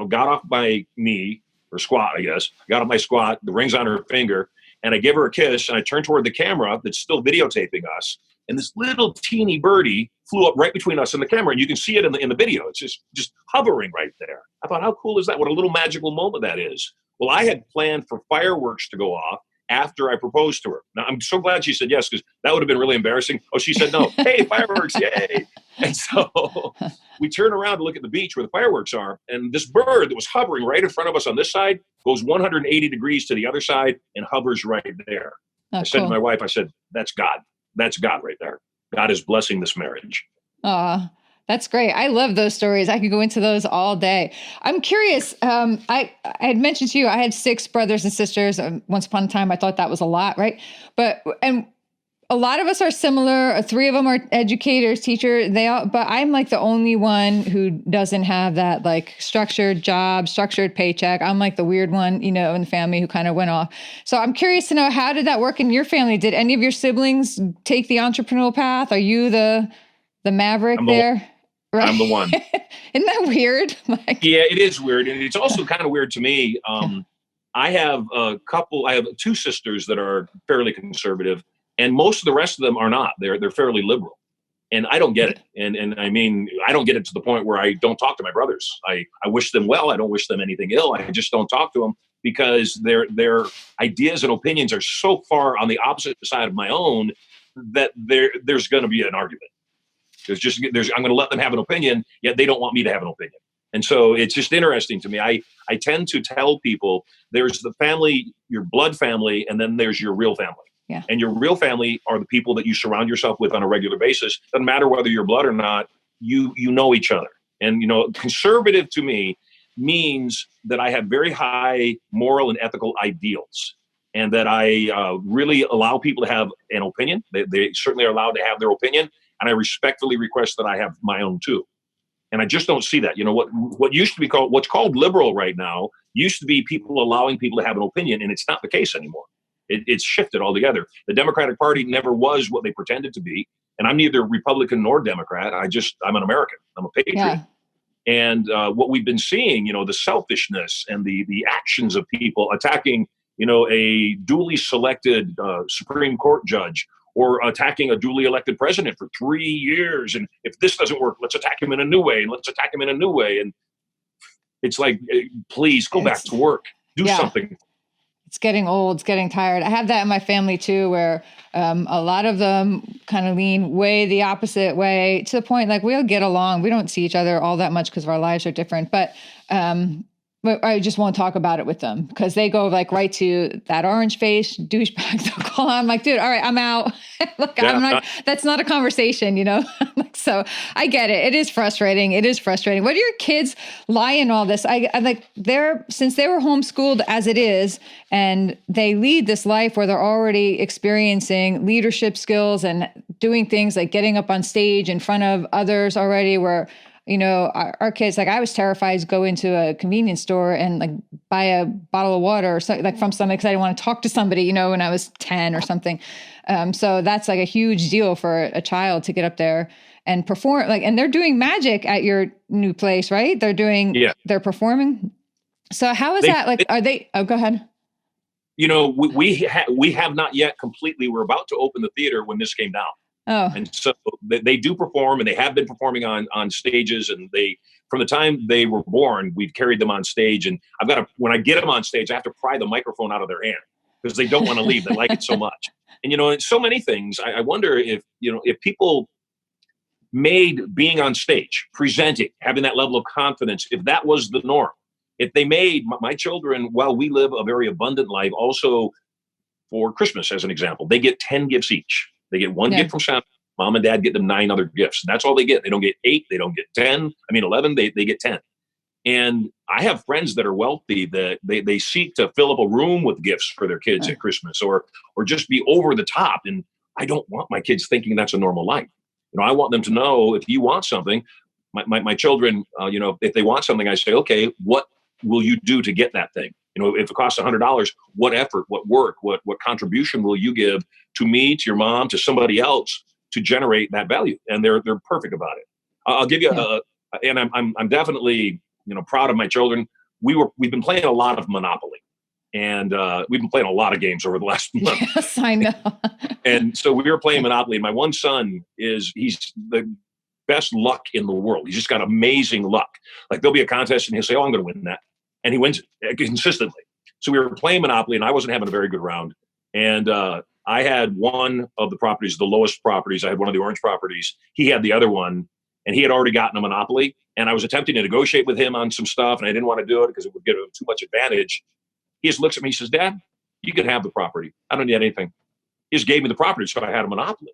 got off my knee, or squat, I guess. Got off my squat, the ring's on her finger, and I give her a kiss, and I turn toward the camera that's still videotaping us. And this little teeny birdie flew up right between us and the camera. And you can see it in the video. It's just hovering right there. I thought, how cool is that? What a little magical moment that is. Well, I had planned for fireworks to go off after I proposed to her. Now, I'm so glad she said yes, because that would have been really embarrassing. Oh, she said no. Hey, fireworks, yay. And so we turn around to look at the beach where the fireworks are. And this bird that was hovering right in front of us on this side goes 180 degrees to the other side and hovers right there. Oh, I said to my wife, I said, that's God. That's God right there. God is blessing this marriage. That's great. I love those stories. I could go into those all day. I'm curious. I had mentioned to you, I had 6 brothers and sisters. Once upon a time, I thought that was a lot, right? And a lot of us are similar. 3 of them are educators, teachers. But I'm like the only one who doesn't have that like structured job, structured paycheck. I'm like the weird one, in the family who kind of went off. So I'm curious to know, how did that work in your family? Did any of your siblings take the entrepreneurial path? Are you the maverick there? Right? I'm the one. Isn't that weird? Yeah, it is weird. And it's also kind of weird to me. I have 2 sisters that are fairly conservative, and most of the rest of them are not. They're fairly liberal. And I don't get it. And I mean, I don't get it to the point where I don't talk to my brothers. I wish them well. I don't wish them anything ill. I just don't talk to them because their ideas and opinions are so far on the opposite side of my own that there's going to be an argument. I'm going to let them have an opinion, yet they don't want me to have an opinion. And so it's just interesting to me. I tend to tell people there's the family, your blood family, and then there's your real family. Yeah. And your real family are the people that you surround yourself with on a regular basis. Doesn't matter whether you're blood or not, you know each other. And, conservative to me means that I have very high moral and ethical ideals, and that I really allow people to have an opinion. They certainly are allowed to have their opinion. And I respectfully request that I have my own too. And I just don't see that. What used to be what's called liberal right now used to be people allowing people to have an opinion, and it's not the case anymore. It's shifted altogether. The Democratic Party never was what they pretended to be. And I'm neither Republican nor Democrat. I'm an American. I'm a patriot. Yeah. And what we've been seeing, the selfishness and the actions of people attacking, a duly selected Supreme Court judge, or attacking a duly elected president for 3 years. And if this doesn't work, let's attack him in a new way. And let's attack him in a new way. And it's like, please go back to work. Do something. It's getting old. It's getting tired. I have that in my family too, where a lot of them kind of lean way the opposite way, to the point like we'll get along. We don't see each other all that much because our lives are different. But I just won't talk about it with them because they go like right to that orange face douchebag. They'll call on. I'm like, dude, all right, I'm out. Look, that's not a conversation, so I get it. It is frustrating. What do your kids lie in all this? I like since they were homeschooled as it is, and they lead this life where they're already experiencing leadership skills and doing things like getting up on stage in front of others already, where our kids, like I was terrified to go into a convenience store and like buy a bottle of water or something like from somebody, because I didn't want to talk to somebody, when I was 10 or something. So that's like a huge deal for a child to get up there and perform and they're doing magic at your new place, right? They're performing. So how is that? Are they, oh, go ahead. We have not yet completely, we're about to open the theater when this came down. Oh. And so they do perform, and they have been performing on stages, and from the time they were born, we've carried them on stage, and when I get them on stage, I have to pry the microphone out of their hand because they don't want to leave. They like it so much. And, it's so many things. I wonder if people made being on stage, presenting, having that level of confidence, if that was the norm. If they made my children, while we live a very abundant life, also for Christmas, as an example, they get 10 gifts each. They get one gift from Santa. Mom and dad get them 9 other gifts. That's all they get. They don't get 8. They don't get 11. They get 10. And I have friends that are wealthy that they seek to fill up a room with gifts for their kids at Christmas, or just be over the top. And I don't want my kids thinking that's a normal life. I want them to know, if you want something, my children, if they want something, I say, okay, what will you do to get that thing? If it costs $100, what effort, what work, what contribution will you give to me, to your mom, to somebody else to generate that value? And they're perfect about it. I'll give you and I'm definitely, proud of my children. We've been playing a lot of Monopoly, and we've been playing a lot of games over the last month. Yes, I know. And so we were playing Monopoly. My one son he's the best luck in the world. He's just got amazing luck. Like, there'll be a contest and he'll say, oh, I'm going to win that. And he wins it consistently. So we were playing Monopoly, and I wasn't having a very good round. And I had one of the properties, the lowest properties. I had one of the orange properties. He had the other one, and he had already gotten a Monopoly. And I was attempting to negotiate with him on some stuff, and I didn't want to do it because it would give him too much advantage. He just looks at me, he says, Dad, you can have the property. I don't need anything. He just gave me the property, so I had a Monopoly.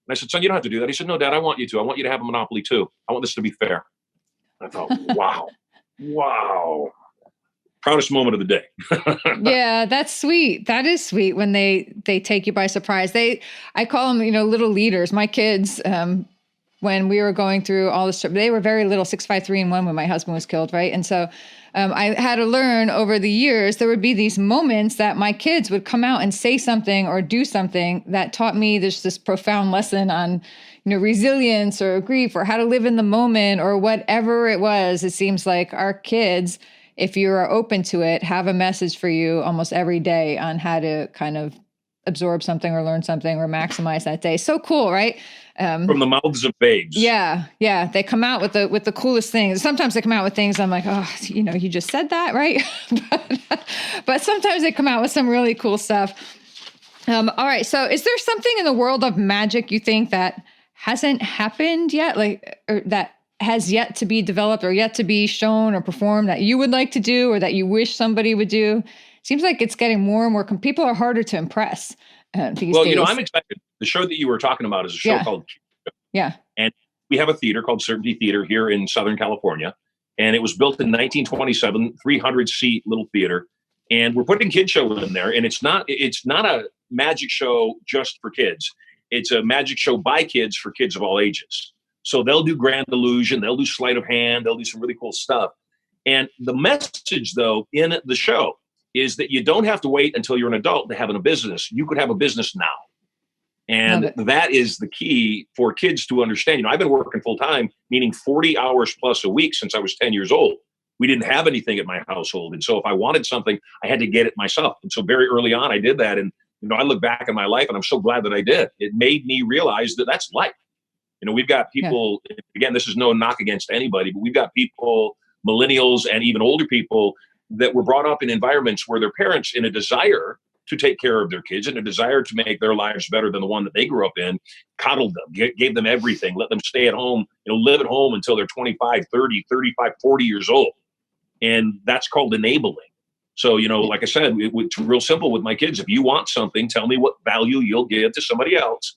And I said, son, you don't have to do that. He said, no, Dad, I want you to. I want you to have a Monopoly too. I want this to be fair. I thought, wow. Proudest moment of the day. Yeah, that's sweet. That is sweet when they take you by surprise. I call them, little leaders. My kids, when we were going through all this, they were very little, 6, 5, 3, and 1 when my husband was killed, right? And so I had to learn over the years, there would be these moments that my kids would come out and say something or do something that taught me this profound lesson on, resilience or grief or how to live in the moment or whatever it was. It seems like our kids, if you are open to it, have a message for you almost every day on how to kind of absorb something or learn something or maximize that day. So cool, right? From the mouths of babes. Yeah. They come out with the coolest things. Sometimes they come out with things I'm like, oh, you just said that, right? but sometimes they come out with some really cool stuff. All right. So is there something in the world of magic you think that hasn't happened yet, or that has yet to be developed or yet to be shown or performed that you would like to do or that you wish somebody would do? Seems like it's getting more and more. People are harder to impress these days. I'm excited. The show that you were talking about is a show called Yeah. And we have a theater called Certainty Theater here in Southern California. And it was built in 1927, 300-seat little theater. And we're putting kid show in there. And it's not a magic show just for kids. It's a magic show by kids for kids of all ages. So they'll do Grand Illusion, they'll do Sleight of Hand, they'll do some really cool stuff. And the message, though, in the show is that you don't have to wait until you're an adult to have a business. You could have a business now. And that is the key for kids to understand. I've been working full time, meaning 40 hours plus a week since I was 10 years old. We didn't have anything at my household. And so if I wanted something, I had to get it myself. And so very early on, I did that. And, I look back in my life and I'm so glad that I did. It made me realize that that's life. We've got people, again, this is no knock against anybody, but we've got people, millennials and even older people that were brought up in environments where their parents, in a desire to take care of their kids and a desire to make their lives better than the one that they grew up in, coddled them, gave them everything, let them stay at home, live at home until they're 25, 30, 35, 40 years old. And that's called enabling. So, like I said, it's real simple with my kids. If you want something, tell me what value you'll give to somebody else.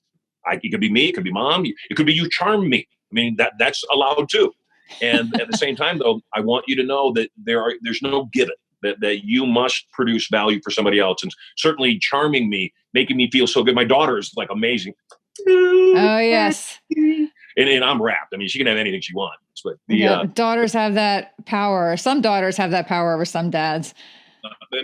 It could be me, it could be mom, it could be you charm me. I mean, that's allowed too. And at the same time, though, I want you to know that there's no given, that you must produce value for somebody else. And certainly charming me, making me feel so good. My daughter is like amazing. Oh, yes. And I'm wrapped. I mean, she can have anything she wants. But daughters have that power. Some daughters have that power over some dads.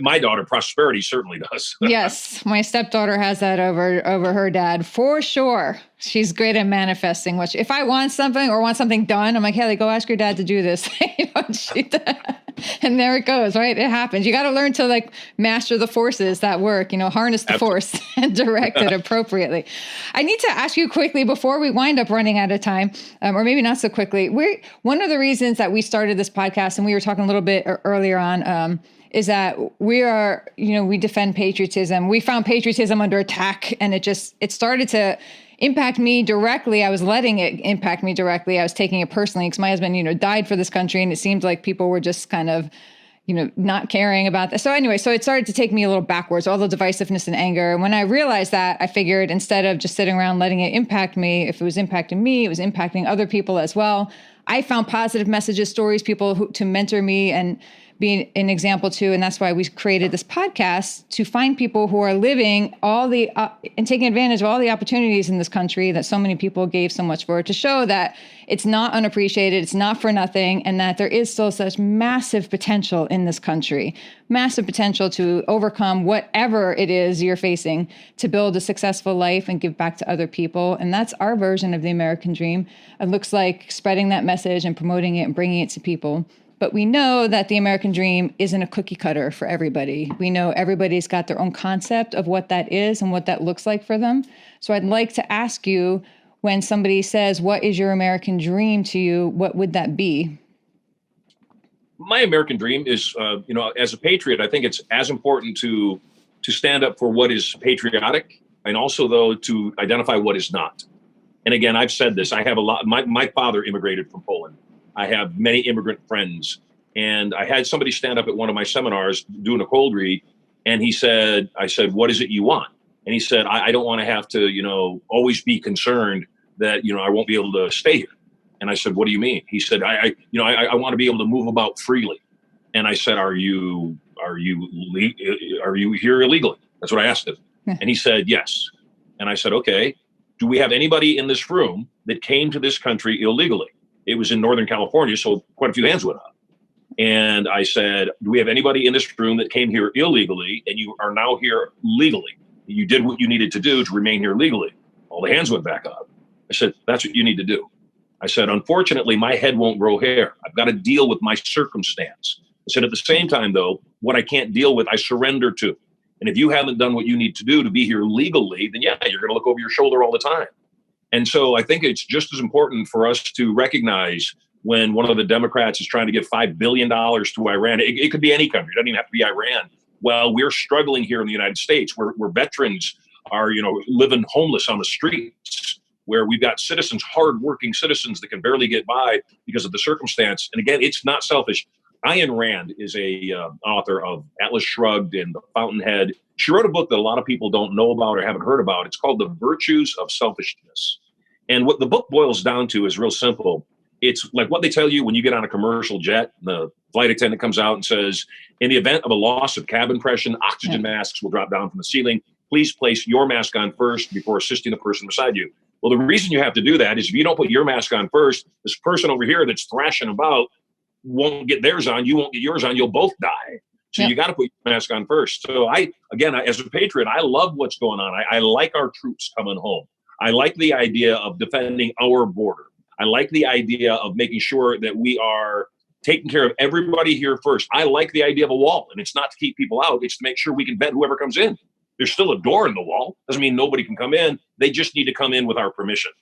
My daughter, Prosperity, certainly does. Yes, my stepdaughter has that over her dad for sure. She's great at manifesting. Which, if I want something or want something done, I'm like, Haley, go ask your dad to do this. And there it goes. Right, it happens. You got to learn to like master the forces that work. Harness the force and direct it appropriately. I need to ask you quickly before we wind up running out of time, or maybe not so quickly. One of the reasons that we started this podcast, and we were talking a little bit earlier on. Is that we defend patriotism. We found patriotism under attack, and it started to impact me directly. I was letting it impact me directly. I was taking it personally because my husband, died for this country, and it seemed like people were just kind of, not caring about that. So anyway, it started to take me a little backwards, all the divisiveness and anger. And when I realized that, I figured instead of just sitting around letting it impact me, if it was impacting me, it was impacting other people as well. I found positive messages, stories, people to mentor me and be an example too. And that's why we created this podcast, to find people who are living and taking advantage of all the opportunities in this country that so many people gave so much for, to show that it's not unappreciated, it's not for nothing, and that there is still such massive potential in this country, massive potential to overcome whatever it is you're facing, to build a successful life and give back to other people. And that's our version of the American dream. It looks like spreading that message and promoting it and bringing it to people. But we know that the American dream isn't a cookie cutter for everybody. We know everybody's got their own concept of what that is and what that looks like for them. So I'd like to ask you, when somebody says, what is your American dream to you, what would that be? My American dream is, as a patriot, I think it's as important to stand up for what is patriotic, and also, though, to identify what is not. And again, I've said this, I have a lot, my father immigrated from Poland. I have many immigrant friends, and I had somebody stand up at one of my seminars doing a cold read, and I said, what is it you want? And he said, I don't want to have to, always be concerned that, I won't be able to stay here. And I said, what do you mean? He said, I want to be able to move about freely. And I said, are you here illegally? That's what I asked him. And he said, yes. And I said, okay, do we have anybody in this room that came to this country illegally? It was in Northern California, so quite a few hands went up. And I said, do we have anybody in this room that came here illegally and you are now here legally? You did what you needed to do to remain here legally. All the hands went back up. I said, that's what you need to do. I said, unfortunately, my head won't grow hair. I've got to deal with my circumstance. I said, at the same time, though, what I can't deal with, I surrender to. And if you haven't done what you need to do to be here legally, then yeah, you're going to look over your shoulder all the time. And so I think it's just as important for us to recognize when one of the Democrats is trying to give $5 billion to Iran. It could be any country. It doesn't even have to be Iran. Well, we're struggling here in the United States where veterans are, living homeless on the streets, where we've got citizens, hardworking citizens that can barely get by because of the circumstance. And again, it's not selfish. Ayn Rand is a author of Atlas Shrugged and The Fountainhead. She wrote a book that a lot of people don't know about or haven't heard about. It's called The Virtues of Selfishness. And what the book boils down to is real simple. It's like what they tell you when you get on a commercial jet. The flight attendant comes out and says, in the event of a loss of cabin pressure, oxygen masks will drop down from the ceiling. Please place your mask on first before assisting the person beside you. Well, the reason you have to do that is if you don't put your mask on first, this person over here that's thrashing about won't get theirs on, you won't get yours on, you'll both die. So you got to put your mask on first. So as a patriot, I love what's going on. I like our troops coming home. I like the idea of defending our border. I like the idea of making sure that we are taking care of everybody here first. I like the idea of a wall, and it's not to keep people out. It's to make sure we can vet whoever comes in. There's still a door in the wall. Doesn't mean nobody can come in. They just need to come in with our permission.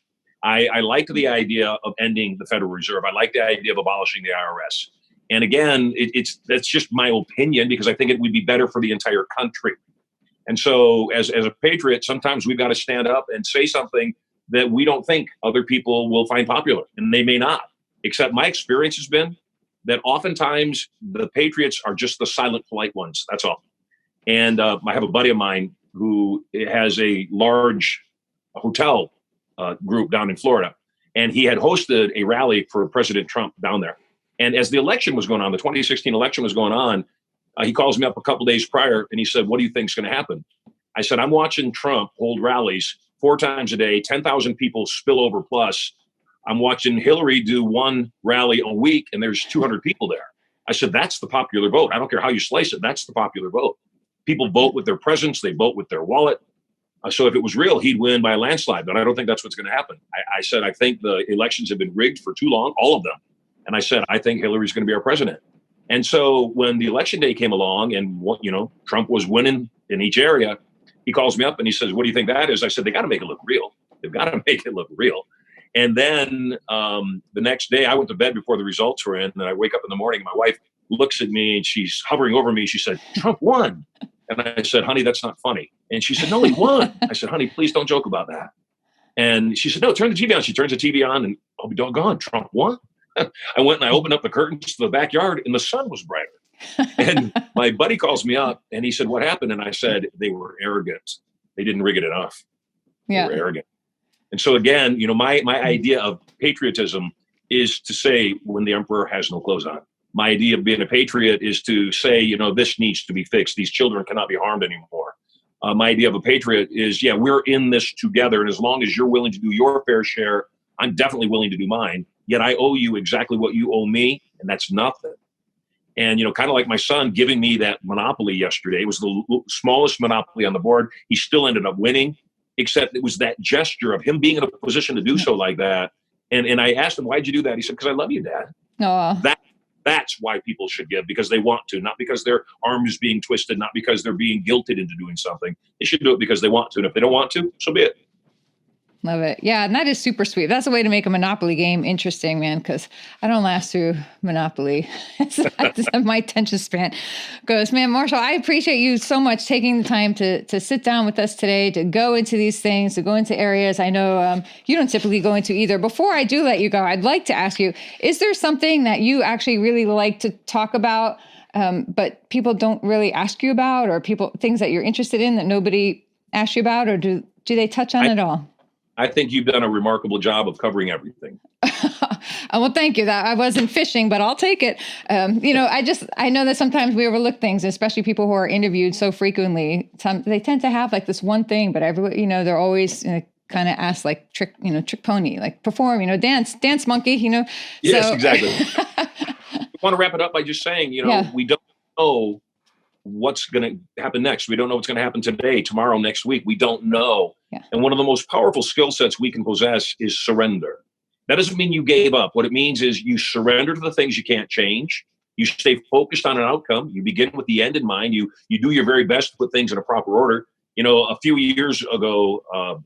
I like the idea of ending the Federal Reserve. I like the idea of abolishing the IRS. And again, that's just my opinion because I think it would be better for the entire country. And so as a patriot, sometimes we've got to stand up and say something that we don't think other people will find popular, and they may not. Except my experience has been that oftentimes the patriots are just the silent, polite ones. That's all. And I have a buddy of mine who has a large hotel group down in Florida, and he had hosted a rally for President Trump down there. And as the election was going on, the 2016 election was going on, he calls me up a couple days prior, and he said, what do you think is going to happen? I said, I'm watching Trump hold rallies 4 times a day, 10,000 people spill over plus. I'm watching Hillary do one rally a week, and there's 200 people there. I said, that's the popular vote. I don't care how you slice it. That's the popular vote. People vote with their presence. They vote with their wallet. So if it was real, he'd win by a landslide. But I don't think that's what's going to happen. I said, I think the elections have been rigged for too long, all of them. And I said, I think Hillary's going to be our president. And so when the election day came along and, Trump was winning in each area, he calls me up and he says, what do you think that is? I said, they got to make it look real. They've got to make it look real. And then the next day I went to bed before the results were in, and I wake up in the morning and my wife looks at me and she's hovering over me. She said, Trump won. And I said, honey, that's not funny. And she said, no, he won. I said, honey, please don't joke about that. And she said, no, turn the TV on. She turns the TV on and I'll be doggone, Trump won. I went and I opened up the curtains to the backyard and the sun was brighter. And my buddy calls me up and he said, what happened? And I said, they were arrogant. They didn't rig it enough. Yeah. They were arrogant. And so again, my idea of patriotism is to say when the emperor has no clothes on. My idea of being a patriot is to say, this needs to be fixed. These children cannot be harmed anymore. My idea of a patriot is, we're in this together. And as long as you're willing to do your fair share, I'm definitely willing to do mine. Yet I owe you exactly what you owe me. And that's nothing. And, kind of like my son giving me that Monopoly yesterday. It was the smallest Monopoly on the board. He still ended up winning, except it was that gesture of him being in a position to do so like that. And I asked him, why'd you do that? He said, because I love you, Dad. Aww. That's why people should give, because they want to, not because their arm is being twisted, not because they're being guilted into doing something. They should do it because they want to. And if they don't want to, so be it. Love it. Yeah. And that is super sweet. That's a way to make a Monopoly game interesting, man, because I don't last through Monopoly. My attention span goes, man, Marshall, I appreciate you so much taking the time to sit down with us today, to go into these things, to go into areas I know you don't typically go into either. Before I do let you go, I'd like to ask you, is there something that you actually really like to talk about, but people don't really ask you about, or things that you're interested in that nobody asks you about, or do they touch on it all? I think you've done a remarkable job of covering everything. Well, thank you. That I wasn't fishing, but I'll take it. I know that sometimes we overlook things, especially people who are interviewed so frequently. They tend to have like this one thing, but everybody, they're always kind of asked like trick pony, like perform, dance monkey, Yes, so. Exactly. I want to wrap it up by just saying, we don't know what's going to happen next. We don't know what's going to happen today, tomorrow, next week. We don't know. Yeah. And one of the most powerful skill sets we can possess is surrender. That doesn't mean you gave up. What it means is you surrender to the things you can't change. You stay focused on an outcome. You begin with the end in mind. You do your very best to put things in a proper order. A few years ago,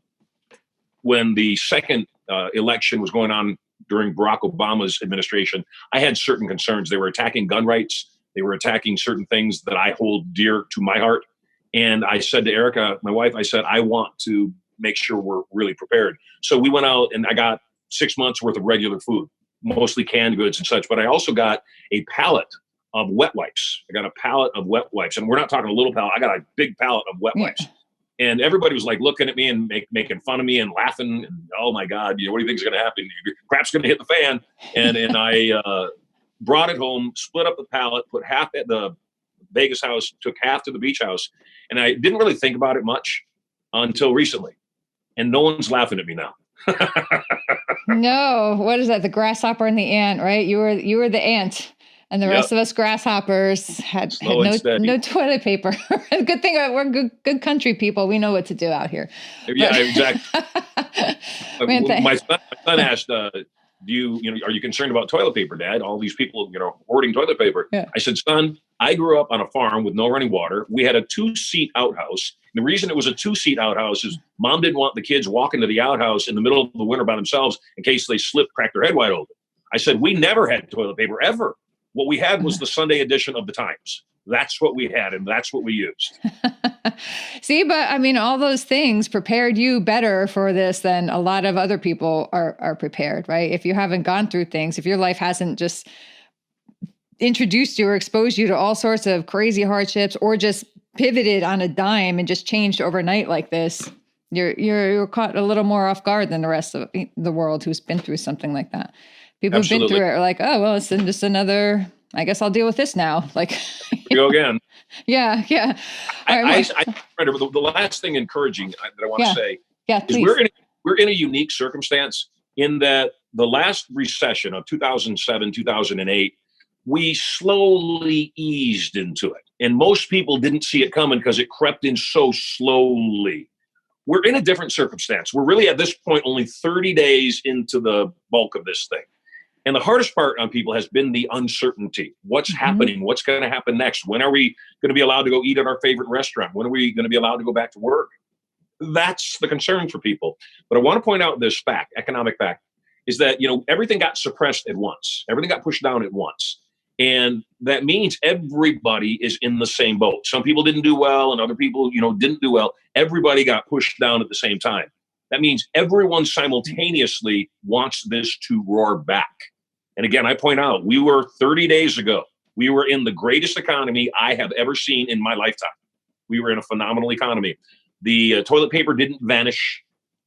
when the second election was going on during Barack Obama's administration, I had certain concerns. They were attacking gun rights. They were attacking certain things that I hold dear to my heart. And I said to Erica, my wife, I said, I want to make sure we're really prepared. So we went out and I got 6 months worth of regular food, mostly canned goods and such. But I also got a pallet of wet wipes. I got a pallet of wet wipes. And we're not talking a little pallet. I got a big pallet of wet wipes. And everybody was like looking at me and making fun of me and laughing. And, oh, my God, what do you think is going to happen? Crap's going to hit the fan. And I brought it home, split up the pallet, put half at the Vegas house, took half to the beach house. And I didn't really think about it much until recently. And no one's laughing at me now. No, what is that? The grasshopper and the ant, right? You were the ant, and the rest of us grasshoppers had no toilet paper. Good thing we're good country people. We know what to do out here. Yeah, exactly. My son asked, are you concerned about toilet paper, Dad? All these people, hoarding toilet paper. Yeah. I said, son, I grew up on a farm with no running water. We had a 2-seat outhouse. The reason it was a 2-seat outhouse is Mom didn't want the kids walking to the outhouse in the middle of the winter by themselves in case they slipped, cracked their head wide open. I said, we never had toilet paper, ever. What we had was the Sunday edition of the Times. That's what we had, and that's what we used. See, but I mean, all those things prepared you better for this than a lot of other people are prepared, right? If you haven't gone through things, if your life hasn't just introduced you or exposed you to all sorts of crazy hardships, or just pivoted on a dime and just changed overnight like this, you're caught a little more off guard than the rest of the world who's been through something like that. People who've been through it are like, oh, well, it's just another, I guess I'll deal with this now. Like, here we go again. Yeah. The last thing encouraging that I want to say is we're in a unique circumstance in that the last recession of 2007, 2008, we slowly eased into it. And most people didn't see it coming because it crept in so slowly. We're in a different circumstance. We're really at this point only 30 days into the bulk of this thing. And the hardest part on people has been the uncertainty. What's happening? What's going to happen next? When are we going to be allowed to go eat at our favorite restaurant? When are we going to be allowed to go back to work? That's the concern for people. But I want to point out this fact, economic fact, is that, everything got suppressed at once. Everything got pushed down at once. And that means everybody is in the same boat. Some people didn't do well and other people, didn't do well. Everybody got pushed down at the same time. That means everyone simultaneously wants this to roar back. And again, I point out, we were 30 days ago, we were in the greatest economy I have ever seen in my lifetime. We were in a phenomenal economy. The toilet paper didn't vanish.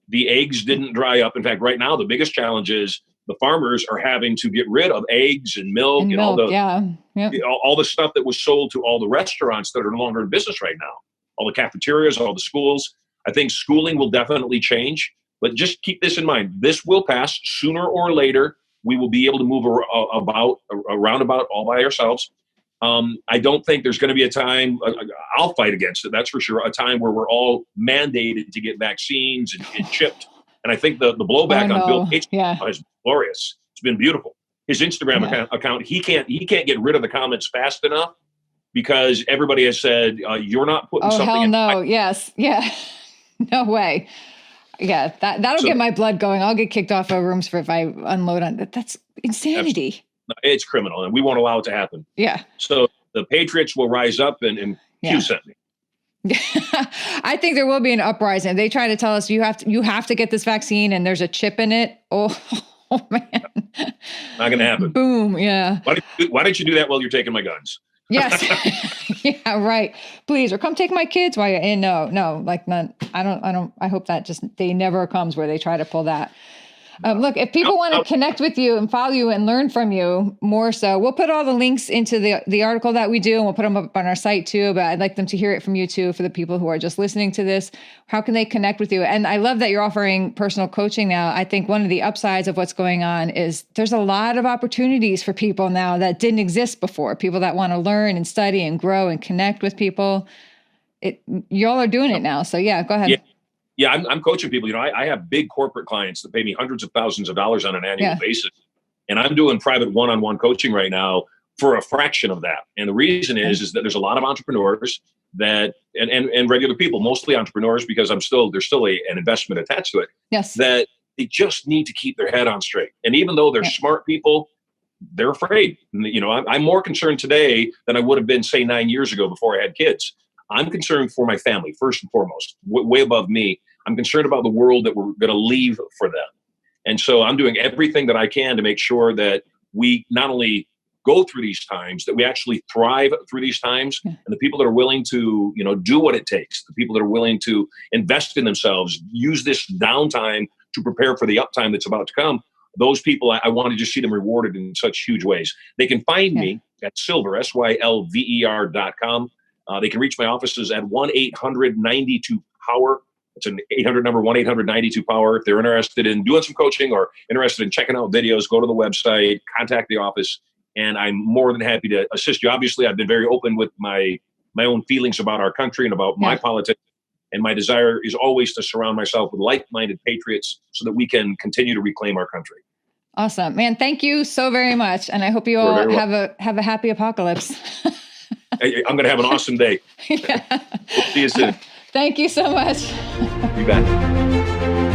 The eggs didn't dry up. In fact, right now, the biggest challenge is the farmers are having to get rid of eggs and milk and all the stuff that was sold to all the restaurants that are no longer in business right now. All the cafeterias, all the schools. I think schooling will definitely change, but just keep this in mind. This will pass sooner or later. We will be able to move around about all by ourselves. I don't think there's going to be a time, I'll fight against it, that's for sure, a time where we're all mandated to get vaccines and chipped. And I think the blowback on Bill Gates is glorious. It's been beautiful. His Instagram account, he can't get rid of the comments fast enough because everybody has said, you're not putting something hell in. No. Yes. Yeah. No way. Yeah. That'll get my blood going. I'll get kicked off of rooms if I unload on that. That's insanity. It's criminal and we won't allow it to happen. Yeah. So the Patriots will rise up and Q sent me. I think there will be an uprising. They try to tell us you have to get this vaccine and there's a chip in it. Oh man. Not going to happen. Boom. Yeah. Why don't you do that while you're taking my guns? Yes. Yeah, right. Please. Or come take my kids while you're in. No, like none. I hope that just day never comes where they try to pull that. Look, if people want to connect with you and follow you and learn from you more so, we'll put all the links into the article that we do and we'll put them up on our site too, but I'd like them to hear it from you too for the people who are just listening to this. How can they connect with you? And I love that you're offering personal coaching now. I think one of the upsides of what's going on is there's a lot of opportunities for people now that didn't exist before, people that want to learn and study and grow and connect with people. Y'all are doing it now. So yeah, go ahead. Yeah, I'm coaching people. I have big corporate clients that pay me hundreds of thousands of dollars on an annual basis. And I'm doing private one-on-one coaching right now for a fraction of that. And the reason is that there's a lot of entrepreneurs that, and regular people, mostly entrepreneurs, because there's still an investment attached to it. Yes. That they just need to keep their head on straight. And even though they're smart people, they're afraid. I'm more concerned today than I would have been, say, 9 years ago before I had kids. I'm concerned for my family, first and foremost, way above me. I'm concerned about the world that we're going to leave for them. And so I'm doing everything that I can to make sure that we not only go through these times, that we actually thrive through these times. And the people that are willing to, do what it takes, the people that are willing to invest in themselves, use this downtime to prepare for the uptime that's about to come, those people, I want to just see them rewarded in such huge ways. They can find me at Sylver, SYLVER.com. They can reach my offices at 1-800-92-POWER. It's an 800 number, 1-800-92-POWER. If they're interested in doing some coaching or interested in checking out videos, go to the website, contact the office, and I'm more than happy to assist you. Obviously, I've been very open with my own feelings about our country and about my politics. And my desire is always to surround myself with like-minded patriots so that we can continue to reclaim our country. Awesome, man. Thank you so very much. And I hope you all have a happy apocalypse. I'm going to have an awesome day. We'll see you soon. Thank you so much. You bet.